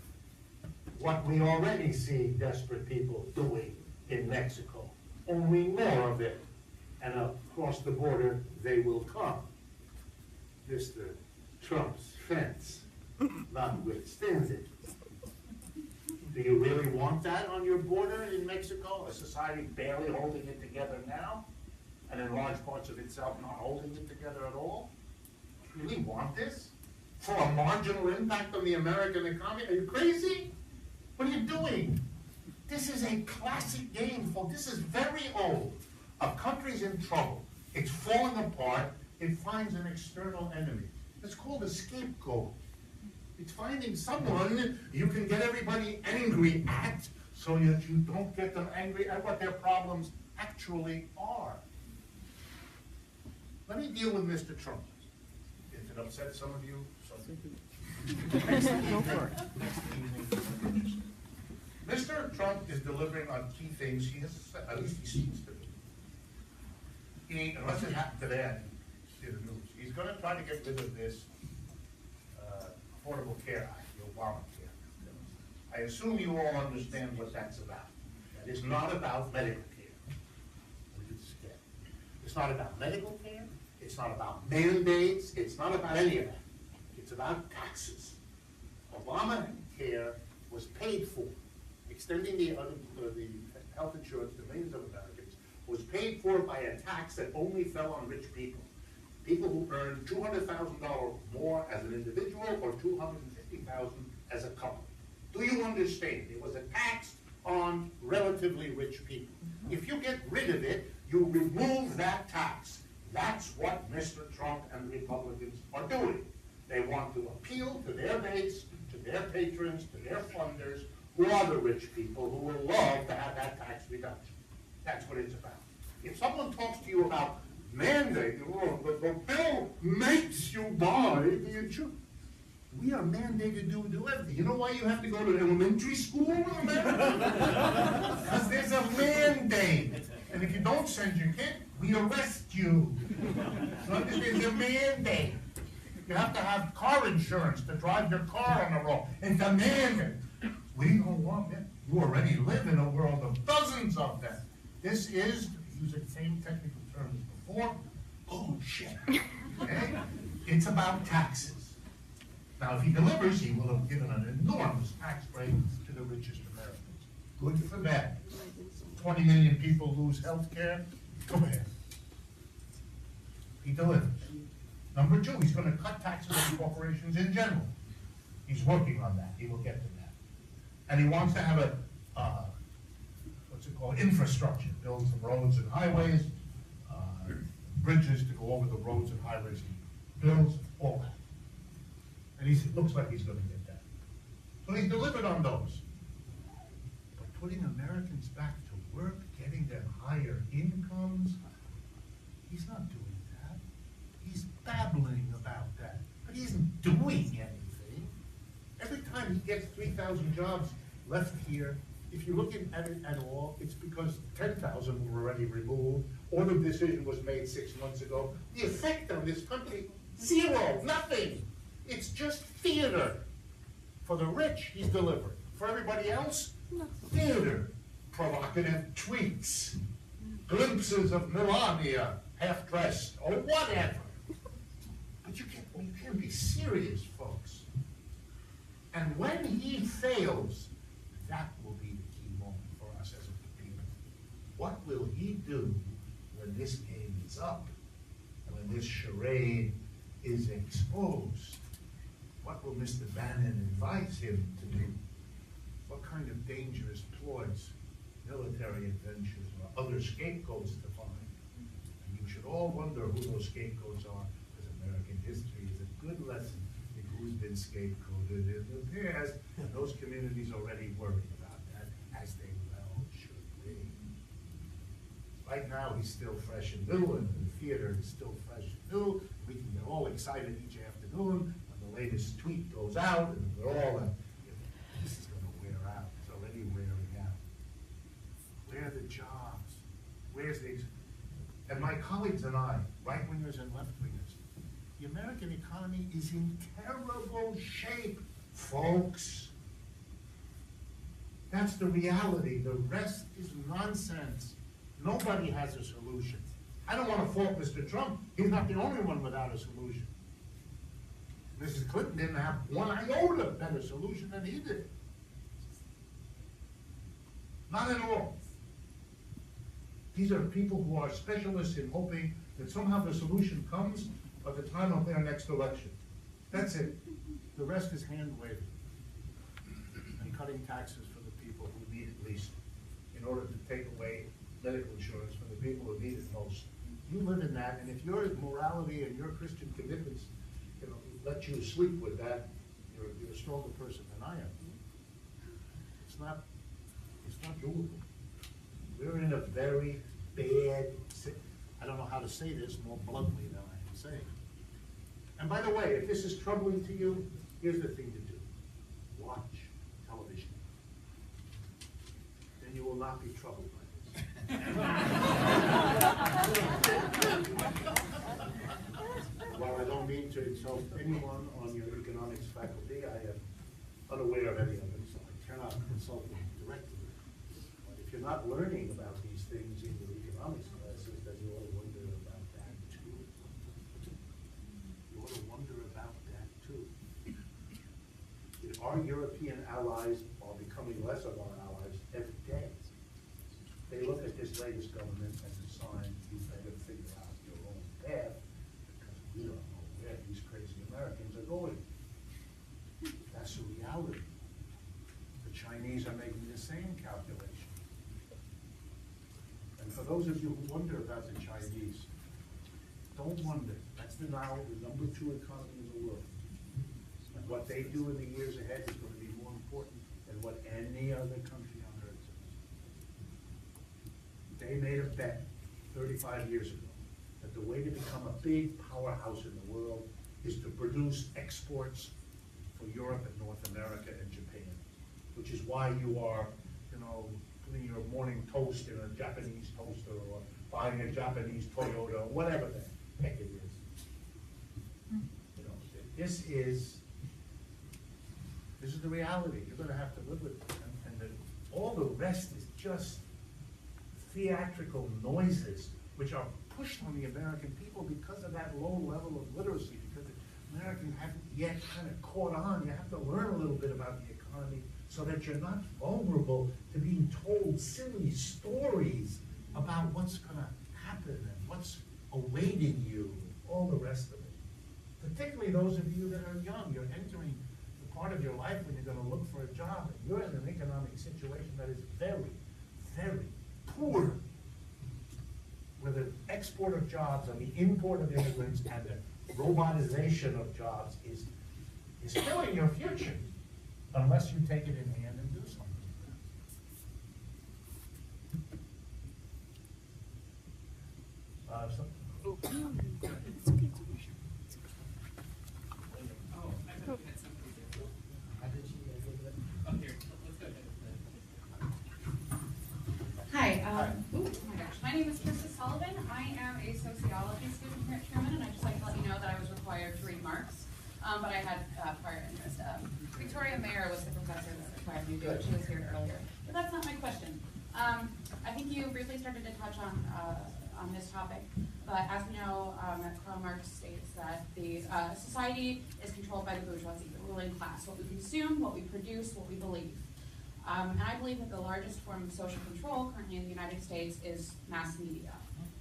what we already see desperate people doing in Mexico. Only more of it. And across the border, they will come. Mr. Trump's fence notwithstanding. Do you really want that on your border in Mexico? A society barely holding it together now, and in large parts of itself not holding it together at all? Do you really want this? For a marginal impact on the American economy? Are you crazy? What are you doing? This is a classic game, folks. This is very old. A country's in trouble. It's falling apart. It finds an external enemy. It's called a scapegoat. It's finding someone you can get everybody angry at so that you don't get them angry at what their problems actually are. Let me deal with Mr. Trump. If it upset some of you, Go for it. Mr. Trump is delivering on key things he has said, at least he seems to be. Unless it happened today, I didn't see the news. He's going to try to get rid of this Affordable Care Act, the Obamacare. I assume you all understand what that's about. That is not about medical care. It's not about medical care. It's not about mandates. It's not about any of that. It's about taxes. Obamacare was paid for. Extending the health insurance to millions of Americans was paid for by a tax that only fell on rich people. People who earned $200,000 more as an individual or $250,000 as a couple. Do you understand? It was a tax on relatively rich people. If you get rid of it, you remove that tax. That's what Mr. Trump and the Republicans are doing. They want to appeal to their base, to their patrons, to their funders, who are the rich people who will love to have that tax reduction. That's what it's about. If someone talks to you about mandate, the bill makes you buy the insurance. We are mandated to do everything. You know why you have to go to elementary school in America? Because there's a mandate. And if you don't send your kid, we arrest you. So there's a mandate. You have to have car insurance to drive your car on the road. It's a mandate. We don't want that. You already live in a world of dozens of them. This is, to use the same technical terms before, bullshit. Okay? It's about taxes. Now, if he delivers, he will have given an enormous tax break to the richest Americans. Good for them. 20 million people lose health care. Go ahead. He delivers. Number two, he's going to cut taxes on corporations in general. He's working on that. He will get to that. And he wants to have a, what's it called, infrastructure. Build some roads and highways, bridges to go over the roads and highways he builds, all that. And it looks like he's going to get that. So he's delivered on those. But putting Americans back to work, getting them higher incomes, he's not doing that. He's babbling about that, but he isn't doing anything. Every time he gets 3,000 jobs left here, if you look at it at all, it's because 10,000 were already removed, or the decision was made 6 months ago. The effect on this country, zero, nothing. It's just theater. For the rich, he's delivered. For everybody else, theater. Provocative tweets, glimpses of Melania half-dressed, or whatever. But you can't be serious, folks. And when he fails, that will be the key moment for us as a people. What will he do when this game is up? And when this charade is exposed? What will Mr. Bannon advise him to do? What kind of dangerous ploys, military adventures, or other scapegoats to find? And you should all wonder who those scapegoats are, because American history is a good lesson in who's been scapegoated in the past. And those communities already worry about that, as they well should be. Right now, he's still fresh and new, and the theater is still fresh and new. We can get all excited each afternoon when the latest tweet goes out, and we're all like, this is gonna wear out. It's already wearing out. Where are the jobs? Where's the, and my colleagues and I, right-wingers and left-wingers, the American economy is in terrible shape, folks. That's the reality. The rest is nonsense. Nobody has a solution. I don't want to fault Mr. Trump. He's not the only one without a solution. Mrs. Clinton didn't have one iota better solution than he did. Not at all. These are people who are specialists in hoping that somehow the solution comes at the time of their next election. That's it. The rest is hand waving. And cutting taxes for the people who need it least in order to take away medical insurance from the people who need it most. You live in that, and if your morality and your Christian commitments, let you sleep with that, you're a stronger person than I am. It's not doable. We're in a very bad, I don't know how to say this more bluntly than I can say it. And by the way, if this is troubling to you, here's the thing to do. Watch television. Then you will not be troubled by this. While I don't mean to insult anyone on your economics faculty, I am unaware of any of it, so I cannot consult them directly. But if you're not learning about these things in your economics classes, then you ought to wonder about that too. You ought to wonder about that too. Our European allies are becoming less of our allies every day. They look at this latest government as a sign you better figure out your own path, because we don't know where these crazy Americans are going. That's the reality. The Chinese are making the same calculation. And for those of you who wonder about the Chinese, don't wonder. That's now the #2 economy in the world. And what they do in the years ahead is going to be more important than what any other country on earth does. They made a bet 35 years ago that the way to become a big powerhouse in the world is to produce exports for Europe and North America and Japan, which is why you are, putting your morning toast in a Japanese toaster or buying a Japanese Toyota or whatever the heck it is. This is the reality. You're going to have to live with it. And all the rest is just theatrical noises which are pushed on the American people because of that low level of literacy, because the Americans haven't yet kind of caught on. You have to learn a little bit about the economy so that you're not vulnerable to being told silly stories about what's going to happen and what's awaiting you, and all the rest of it. Particularly those of you that are young, you're entering the part of your life when you're going to look for a job, and you're in an economic situation that is very, very poor, where the export of jobs and the import of immigrants and the robotization of jobs is killing your future, unless you take it in hand and do something. Hi, oh my gosh, my name is Krista Sullivan. I am a sociology student here at Truman, and I'd just like to let you know that I was required to read Marx, but I had prior interest. Victoria Mayer was the professor that required me to do it. She was here earlier. But that's not my question. I think you briefly started to touch on this topic, but as we know, Karl Marx states that the society is controlled by the bourgeoisie, the ruling class, what we consume, what we produce, what we believe. And I believe that the largest form of social control currently in the United States is mass media.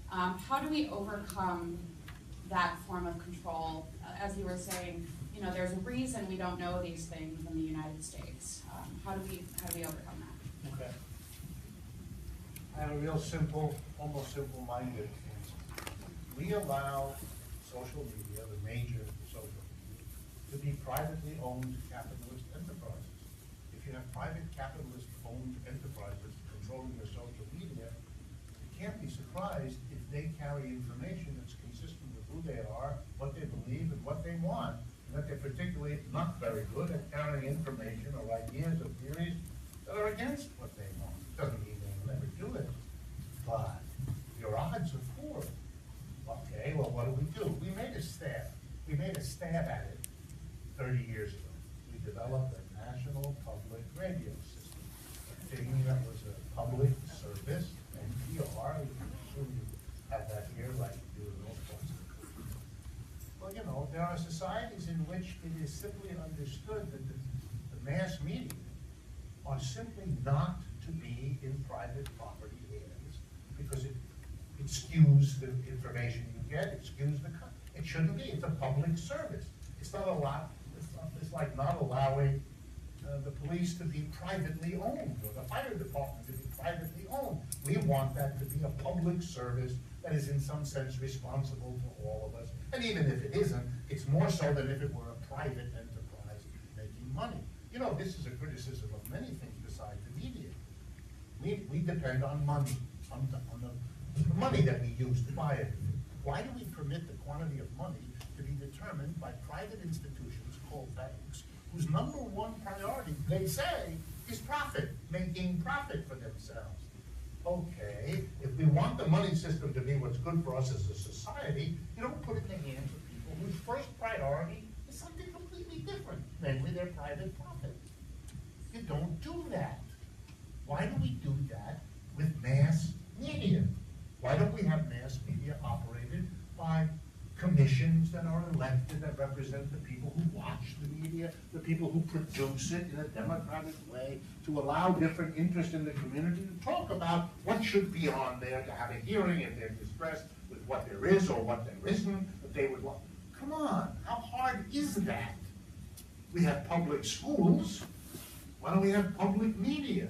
How do we overcome that form of control? As you were saying, there's a reason we don't know these things in the United States. How do we overcome that? Okay. I have a real simple, almost simple-minded answer. We allow social media, the major social media, to be privately owned capitalist enterprises. If you have private capitalist owned enterprises controlling your social media, you can't be surprised if they carry information that's consistent with who they are, what they believe, and what they want, and that they're particularly not very good at carrying information or ideas or theories that are against what they want. Doesn't mean they'll never do it, but your odds are poor. Okay, well, what do? We made a stab. We made a stab at it 30 years ago. We developed a national public radio system, a thing that was a public service, NPR. You can assume you have that here like you do in most parts of the country. Well, you know, there are societies in which it is simply understood that the mass media are simply not to be in private property hands because it skews the information you get, it skews it shouldn't be. It's a public service. It's not it's like not allowing the police to be privately owned or the fire department to be privately owned. We want that to be a public service that is in some sense responsible to all of us. And even if it isn't, it's more so than if it were a private enterprise making money. You know, this is a criticism of many things besides the media. We depend on money, on the money that we use to buy everything. Why do we permit the quantity of money to be determined by private institutions called banks, whose number one priority, they say, is profit, making profit for themselves? Okay, if we want the money system to be what's good for us as a society, you don't put it in the hands of people whose first priority is something completely different, namely their private profit. You don't do that. Why do we do that with mass media? Why don't we have mass media operated by commissions that are elected, that represent the people who watch the media, the people who produce it in a democratic way, to allow different interests in the community to talk about what should be on there, to have a hearing if they're distressed with what there is or what there isn't, that they would want. Come on, how hard is that? We have public schools. Why don't we have public media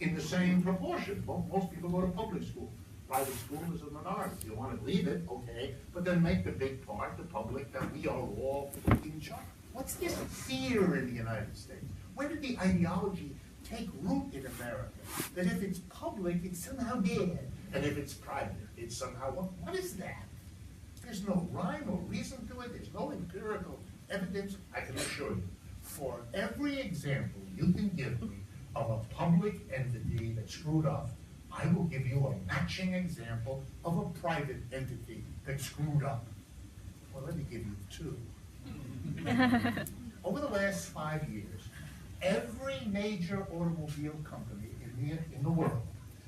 in the same proportion? Most people go to public school. Private school is a minority. You want to leave it, okay, but then make the big part, the public, that we are all in charge. What's this fear in the United States? Where did the ideology take root in America? That if it's public, it's somehow bad, and if it's private, it's somehow, what is that? There's no rhyme or reason to it. There's no empirical evidence. I can assure you, for every example you can give me of a public entity that screwed up, I will give you a matching example of a private entity that screwed up. Well, let me give you two. Over the last 5 years, every major automobile company in the world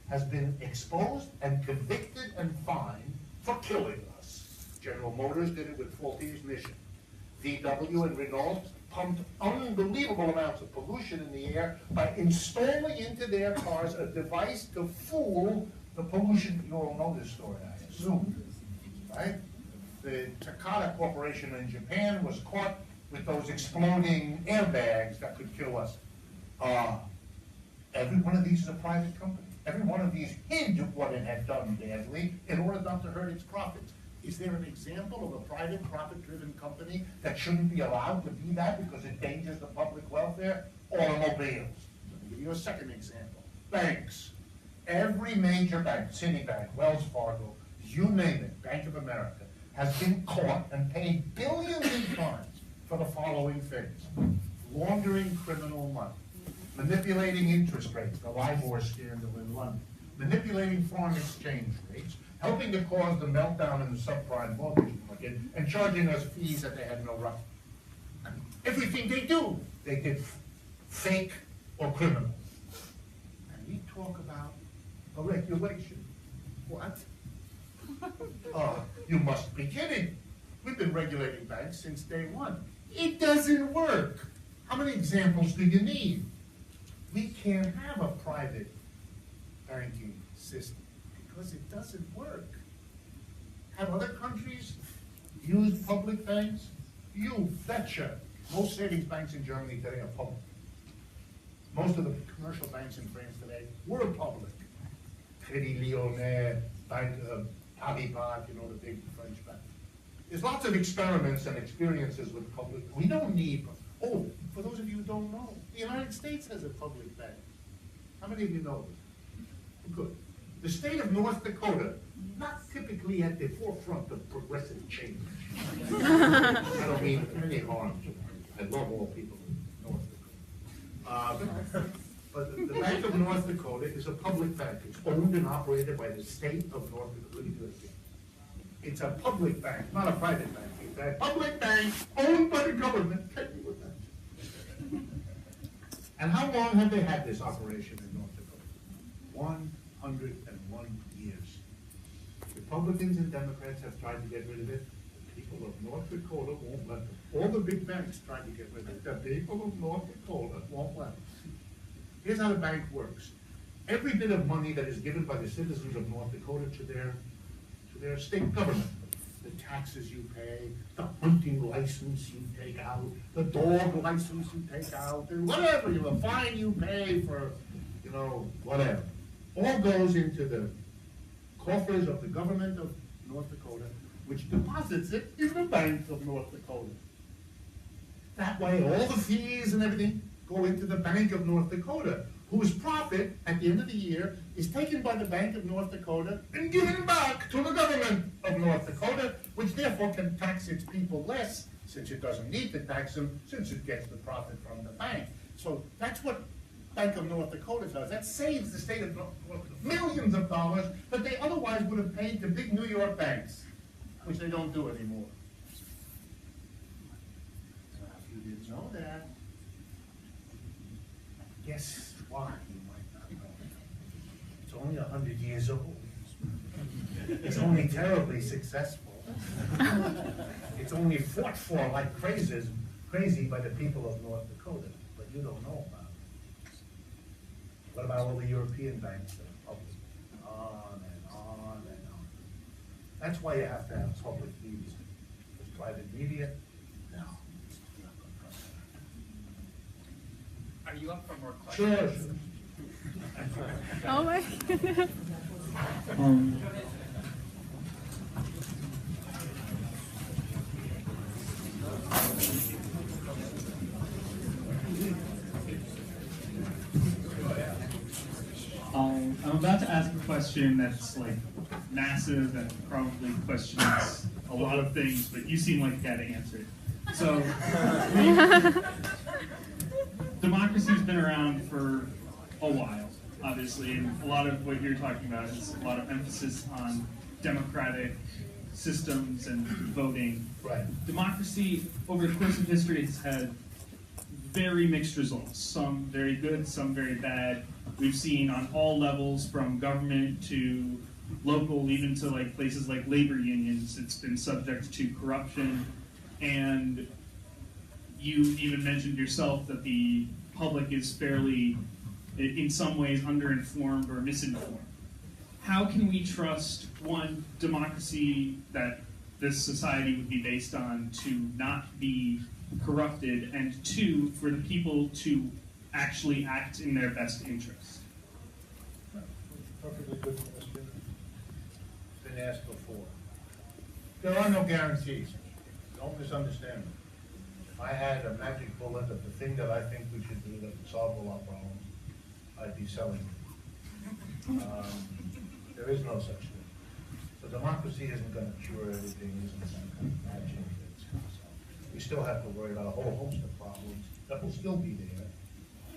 has been exposed and convicted and fined for killing us. General Motors did it with faulty ignition. VW and Renault pumped unbelievable amounts of pollution in the air by installing into their cars a device to fool the pollution. You all know this story, I assume, right? The Takata Corporation in Japan was caught with those exploding airbags that could kill us. Every one of these is a private company. Every one of these hid what it had done badly in order not to hurt its profits. Is there an example of a private, profit-driven company that shouldn't be allowed to be that because it endangers the public welfare? Automobiles. Let me give you a second example. Banks. Every major bank, Citibank, Wells Fargo, you name it, Bank of America, has been caught and paid billions in fines for the following things: laundering criminal money, manipulating interest rates, the LIBOR scandal in London, manipulating foreign exchange rates, helping to cause the meltdown in the subprime mortgage market, and charging us fees that they had no right. I mean, everything they do, they did fake or criminal. And we talk about a regulation. What? You must be kidding. We've been regulating banks since day one. It doesn't work. How many examples do you need? We can't have a private banking system because it doesn't work. Have other countries used public banks? You betcha. Most savings banks in Germany today are public. Most of the commercial banks in France today were public. Crédit Lyonnais, Bank of Paribas, you know, the big French bank. There's lots of experiments and experiences with public, we don't need, oh, for those of you who don't know, the United States has a public bank. How many of you know this? Good. The state of North Dakota, not typically at the forefront of progressive change. I don't mean any harm to them. I love all people in North Dakota. But the Bank of North Dakota is a public bank. It's owned and operated by the state of North Dakota. It's a public bank, not a private bank. It's a public bank owned by the government. Can you imagine? And how long have they had this operation in North Dakota? 101 years. Republicans and Democrats have tried to get rid of it. The people of North Dakota won't let them. All the big banks tried to get rid of it. The people of North Dakota won't let them. Here's how the bank works. Every bit of money that is given by the citizens of North Dakota to their state government, the taxes you pay, the hunting license you take out, the dog license you take out, and whatever, the fine you pay for, whatever, all goes into the coffers of the government of North Dakota, which deposits it in the Bank of North Dakota. That way, all the fees and everything go into the Bank of North Dakota, whose profit at the end of the year is taken by the Bank of North Dakota and given back to the government of North Dakota, which therefore can tax its people less, since it doesn't need to tax them, since it gets the profit from the bank. So that's what Bank of North Dakota does. That saves the state of North Dakota millions of dollars that they otherwise would have paid to big New York banks, which they don't do anymore. So if you didn't know that, guess why you might not know. It's only 100 years old. It's only terribly successful. It's only fought for like crazy by the people of North Dakota, but you don't know about it. What about all the European banks that are public? On and on and on. That's why you have to have public media. With private media, no. Are you up for more questions? Sure. Oh my goodness. I'm about to ask a question that's like massive and probably questions a lot of things, but you seem like the guy to answer it. So, democracy's been around for a while, obviously, and a lot of what you're talking about is a lot of emphasis on democratic systems and voting. Right. Democracy, over the course of history, has had very mixed results. Some very good, some very bad. We've seen on all levels, from government to local, even to like places like labor unions, it's been subject to corruption. And you even mentioned yourself that the public is fairly, in some ways, underinformed or misinformed. How can we trust, one, democracy that this society would be based on to not be corrupted, and two, for the people to actually act in their best interest? Perfectly good question. Been asked before. There are no guarantees. Don't misunderstand me. If I had a magic bullet of the thing that I think we should do that would solve all our problems, I'd be selling it. There is no such thing. So democracy isn't going to cure everything, isn't some kind of magic that's going to solve. We still have to worry about a whole host of problems that will still be there.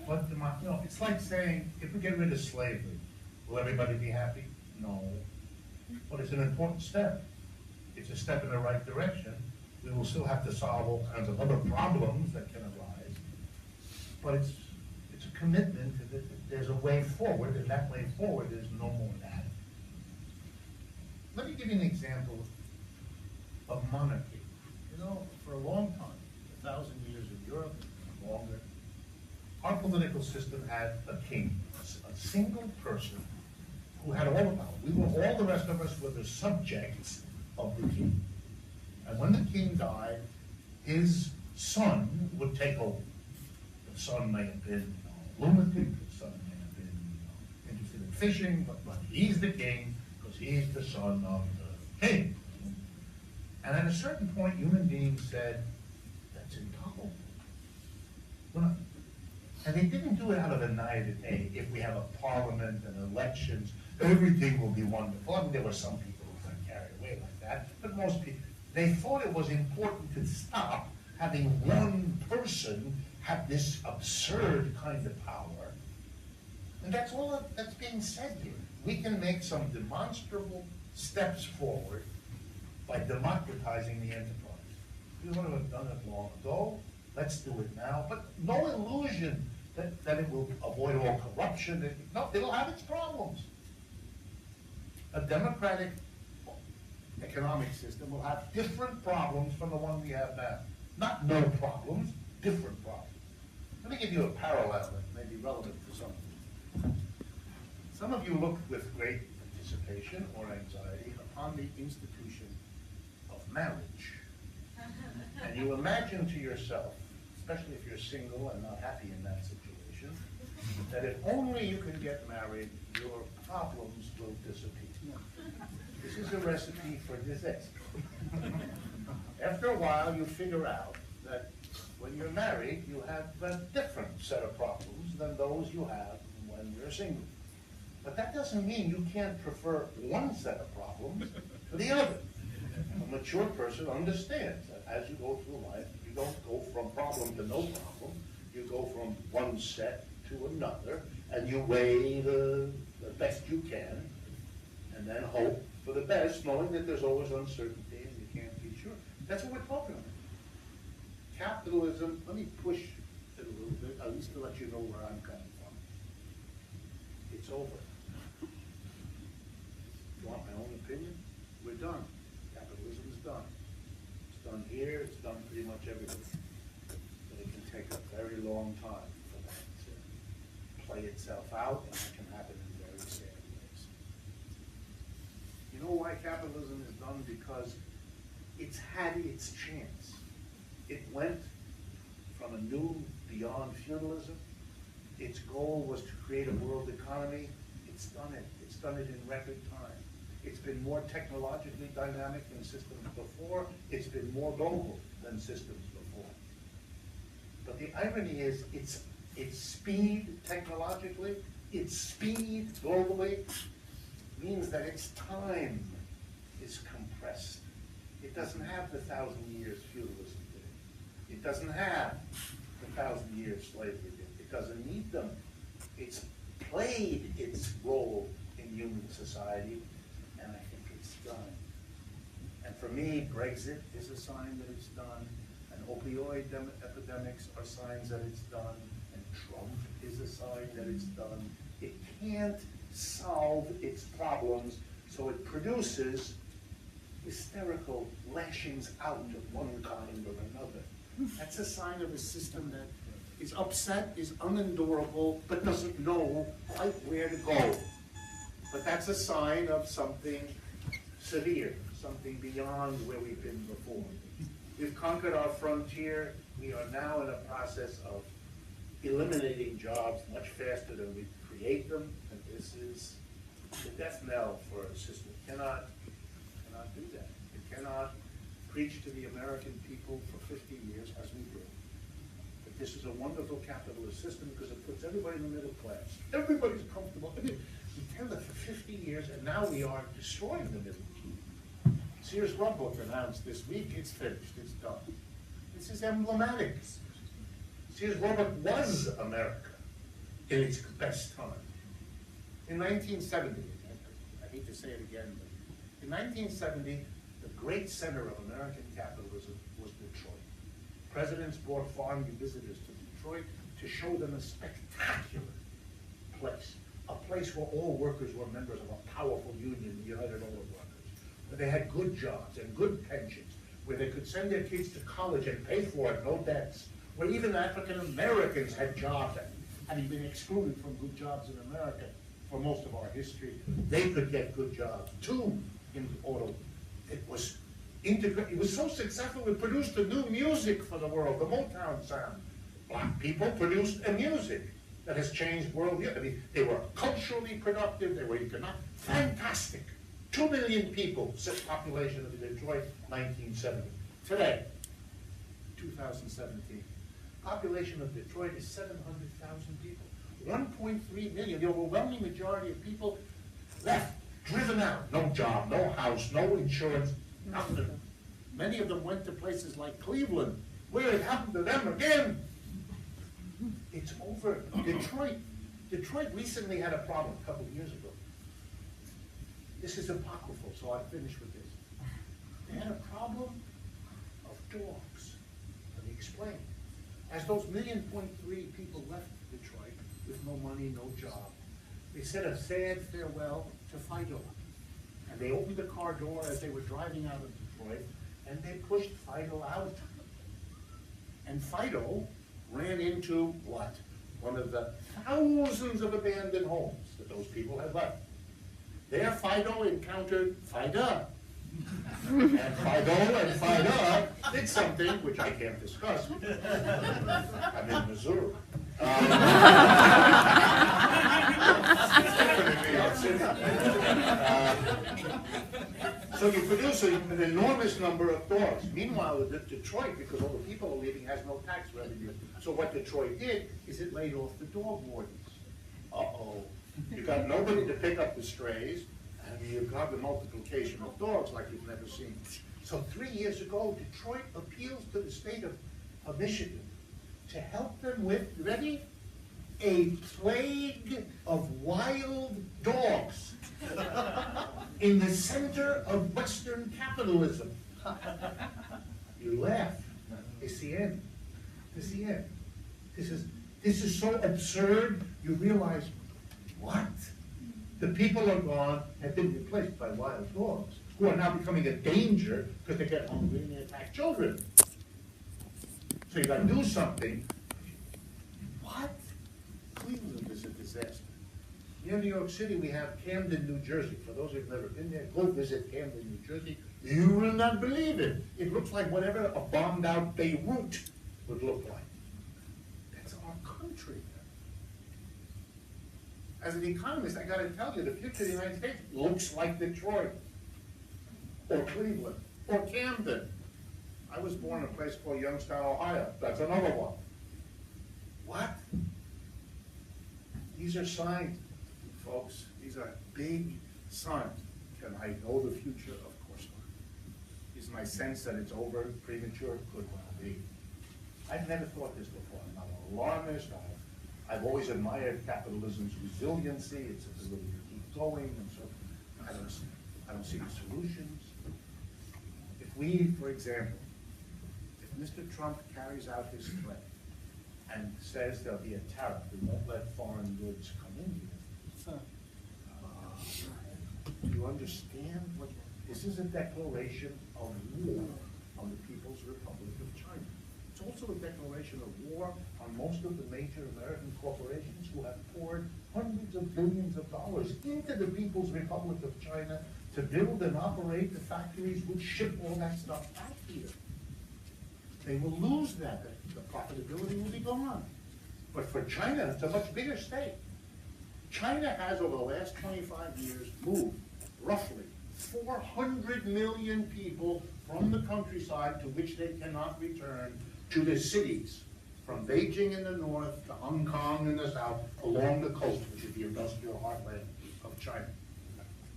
But it's like saying, if we get rid of slavery, will everybody be happy? No. But it's an important step. It's a step in the right direction. We will still have to solve all kinds of other problems that can arise. But it's a commitment that there's a way forward, and that way forward is no more that. Let me give you an example of monarchy. For a long time, 1,000 years in Europe, longer, our political system had a king, a single person who had all the power. All the rest of us were the subjects of the king. And when the king died, his son would take over. The son may have been lunatic, the son may have been interested in fishing, but he's the king because he's the son of the king. And at a certain point, human beings said, that's intolerable. We're not- And they didn't do it out of a naivete. If we have a parliament and elections, everything will be wonderful. I mean, there were some people who got carried away like that, but most people, they thought it was important to stop having one person have this absurd kind of power. And that's all that's being said here. We can make some demonstrable steps forward by democratizing the enterprise. We would have done it long ago. Let's do it now. But no illusion that it will avoid all corruption. No, it'll have its problems. A democratic economic system will have different problems from the one we have now. Not no problems, different problems. Let me give you a parallel that may be relevant for some of you. Some of you look with great anticipation or anxiety upon the institution of marriage. And you imagine to yourself, especially if you're single and not happy in that situation, that if only you can get married, your problems will disappear. This is a recipe for disaster. After a while, you figure out that when you're married, you have a different set of problems than those you have when you're single. But that doesn't mean you can't prefer one set of problems to the other. A mature person understands that as you go through life, you don't go from problem to no problem. You go from one set to another, and you weigh the best you can, and then hope for the best, knowing that there's always uncertainty and you can't be sure. That's what we're talking about. Capitalism, let me push it a little bit, at least to let you know where I'm coming from. It's over. You want my own opinion? We're done. Capitalism is done. It's done here, it's done pretty much everywhere. But it can take a very long time for that to play itself out, and it can happen in very sad ways. You know why capitalism is done? Because it's had its chance. It went from a new beyond feudalism. Its goal was to create a world economy. It's done it. It's done it in record time. It's been more technologically dynamic than systems before. It's been more global than systems before. But the irony is, its speed technologically, its speed globally, means that its time is compressed. It doesn't have the 1,000 years feudalism did. It doesnn't have the 1,000 years slavery did. It doesn't need them. It's played its role in human society, and I think it's done. And for me, Brexit is a sign that it's done, and opioid epidemics are signs that it's done, and Trump is a sign that it's done. It can't solve its problems, so it produces hysterical lashings out of one kind or another. That's a sign of a system that is upset, is unendurable, but doesn't know quite where to go. But that's a sign of something severe, something beyond where we've been before. We've conquered our frontier. We are now in a process of eliminating jobs much faster than we create them, and this is the death knell for a system. It cannot do that. It cannot preach to the American people for 50 years, as we did, that this is a wonderful capitalist system because it puts everybody in the middle class. Everybody's comfortable. I mean, we tell that for 50 years, and now we are destroying the middle class. Sears Roebuck announced this week, it's finished, it's done. This is emblematic. Sears Roebuck was America in its best time. In 1970, I hate to say it again, but in 1970, the great center of American capitalism was Detroit. Presidents brought foreign visitors to Detroit to show them a spectacular place, a place where all workers were members of a powerful union, the United Auto Workers, where they had good jobs and good pensions, where they could send their kids to college and pay for it, no debts, where even African Americans had jobs, having been excluded from good jobs in America for most of our history. They could get good jobs too in auto. It was integrated. It was so successful, it produced a new music for the world, the Motown sound. Black people produced a music that has changed world. I mean, they were culturally productive, they were economic, fantastic. 2 million people, population of Detroit, 1970. Today, 2017, population of Detroit is 700,000 people. 1.3 million, the overwhelming majority of people left, driven out. No job, no house, no insurance, nothing. Many of them went to places like Cleveland, where it happened to them again. It's over. Detroit recently had a problem a couple of years ago. This is apocryphal, so I'll finish with this. They had a problem of dogs. Let me explain. As those 1.3 million people left Detroit with no money, no job, they said a sad farewell to Fido. And they opened the car door as they were driving out of Detroit, and they pushed Fido out. And Fido ran into what? One of the thousands of abandoned homes that those people had left. There Fido encountered Fida. And Fido and Fida did something which I can't discuss. I'm in Missouri. So you produce an enormous number of dogs. Meanwhile, Detroit, because all the people are leaving, has no tax revenue. So what Detroit did is it laid off the dog wardens. Uh-oh. You got nobody to pick up the strays, and you've got the multiplication of dogs like you've never seen. So 3 years ago, Detroit appeals to the state of Michigan to help them with, ready? A plague of wild dogs in the center of Western capitalism. You laugh. It's the end. It's the end. This is so absurd, you realize, what? The people are gone, have been replaced by wild dogs, who are now becoming a danger because they get hungry and they attack children. So you got to do something. What? Cleveland is a disaster. Near New York City, we have Camden, New Jersey. For those who've never been there, go visit Camden, New Jersey. You will not believe it. It looks like whatever a bombed-out Beirut would look like. That's our country. As an economist, I got to tell you, the future of the United States looks like Detroit, or Cleveland, or Camden. I was born in a place called Youngstown, Ohio. That's another one. What? These are signs, folks. These are big signs. Can I know the future? Of course not. Is my sense that it's over, premature? Could well be. I've never thought this before. I'm not an alarmist. I've always admired capitalism's resiliency, its ability to keep going, and so I don't see the solutions. If we, for example, if Mr. Trump carries out his threat and says there'll be a tariff, we won't let foreign goods come in here, do you understand what this is? A declaration of war on the People's Republic of China. It's also a declaration of war on most of the major American corporations who have poured hundreds of billions of dollars into the People's Republic of China to build and operate the factories which ship all that stuff back here. They will lose that. The profitability will be gone. But for China, it's a much bigger stake. China has, over the last 25 years, moved roughly 400 million people from the countryside to which they cannot return to the cities, from Beijing in the north to Hong Kong in the south, along the coast, which is the industrial heartland of China.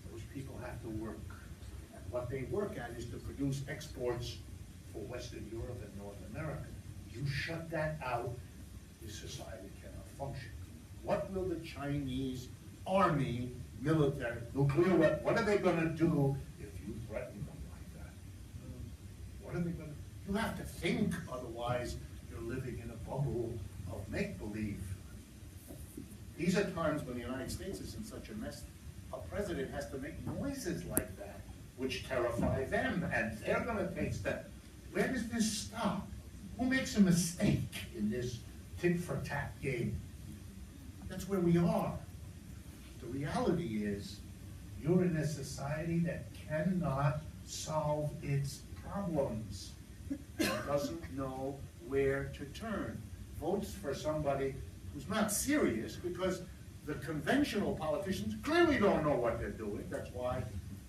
Those people have to work. And what they work at is to produce exports for Western Europe and North America. You shut that out, this society cannot function. What will the Chinese army, military, nuclear weapons, what are they going to do if you threaten them like that? What are they going to do? You have to think, otherwise you're living in a bubble of make-believe. These are times when the United States is in such a mess, a president has to make noises like that, which terrify them, and they're going to take steps. Where does this stop? Who makes a mistake in this tit-for-tat game? That's where we are. The reality is, you're in a society that cannot solve its problems. It doesn't know where to turn. Votes for somebody who's not serious, because the conventional politicians clearly don't know what they're doing. That's why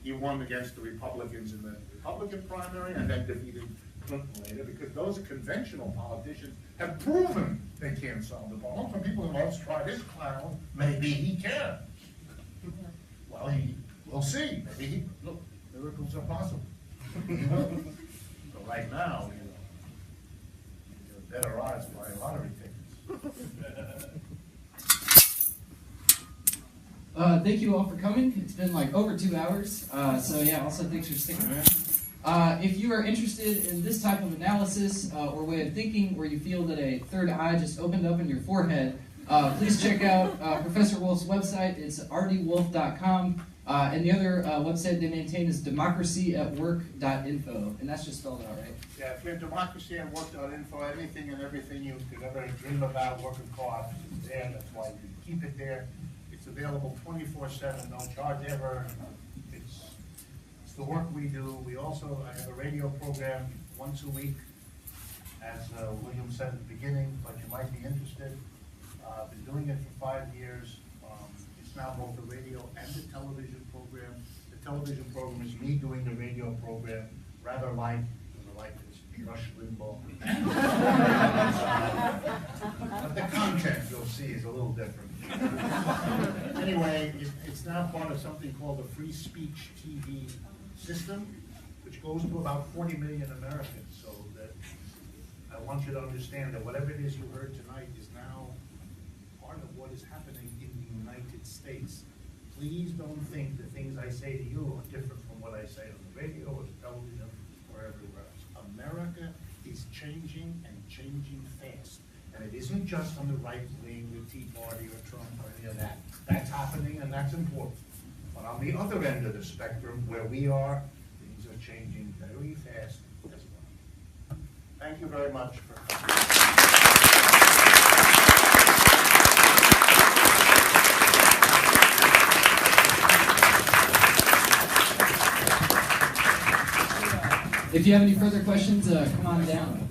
he won against the Republicans in the Republican primary and then defeated Clinton later, because those conventional politicians have proven they can't solve the problem. For people who let's try this clown, maybe he can. Well, we'll see. Maybe look, miracles are possible. But right now, you're better odds buying lottery tickets. Thank you all for coming. It's been like over 2 hours. So yeah, also thanks for sticking around. If you are interested in this type of analysis or way of thinking where you feel that a third eye just opened up in your forehead, please check out Professor Wolf's website. It's rdwolf.com. And the other website they maintain is democracyatwork.info. And that's just spelled out, right? Yeah, if you're democracyatwork.info, anything and everything you could ever dream about working co-op is there. That's why we keep it there. It's available 24/7, no charge ever. It's the work we do. We also have a radio program once a week, as William said at the beginning, but you might be interested. I've been doing it for 5 years. It's now both a radio and a television program. The television program is me doing the radio program, rather like this Rush Limbaugh. But the content you'll see is a little different. Anyway, it's now part of something called the free speech TV system, which goes to about 40 million Americans. So that I want you to understand that whatever it is you heard tonight is now part of what is happening in the United States. Please don't think the things I say to you are different from what I say on the radio or the television or everywhere else. America is changing and changing fast. And it isn't just on the right wing, the Tea Party or Trump or any of that. That's happening and that's important. But on the other end of the spectrum, where we are, things are changing very fast as well. Thank you very much for coming. If you have any further questions, come on down.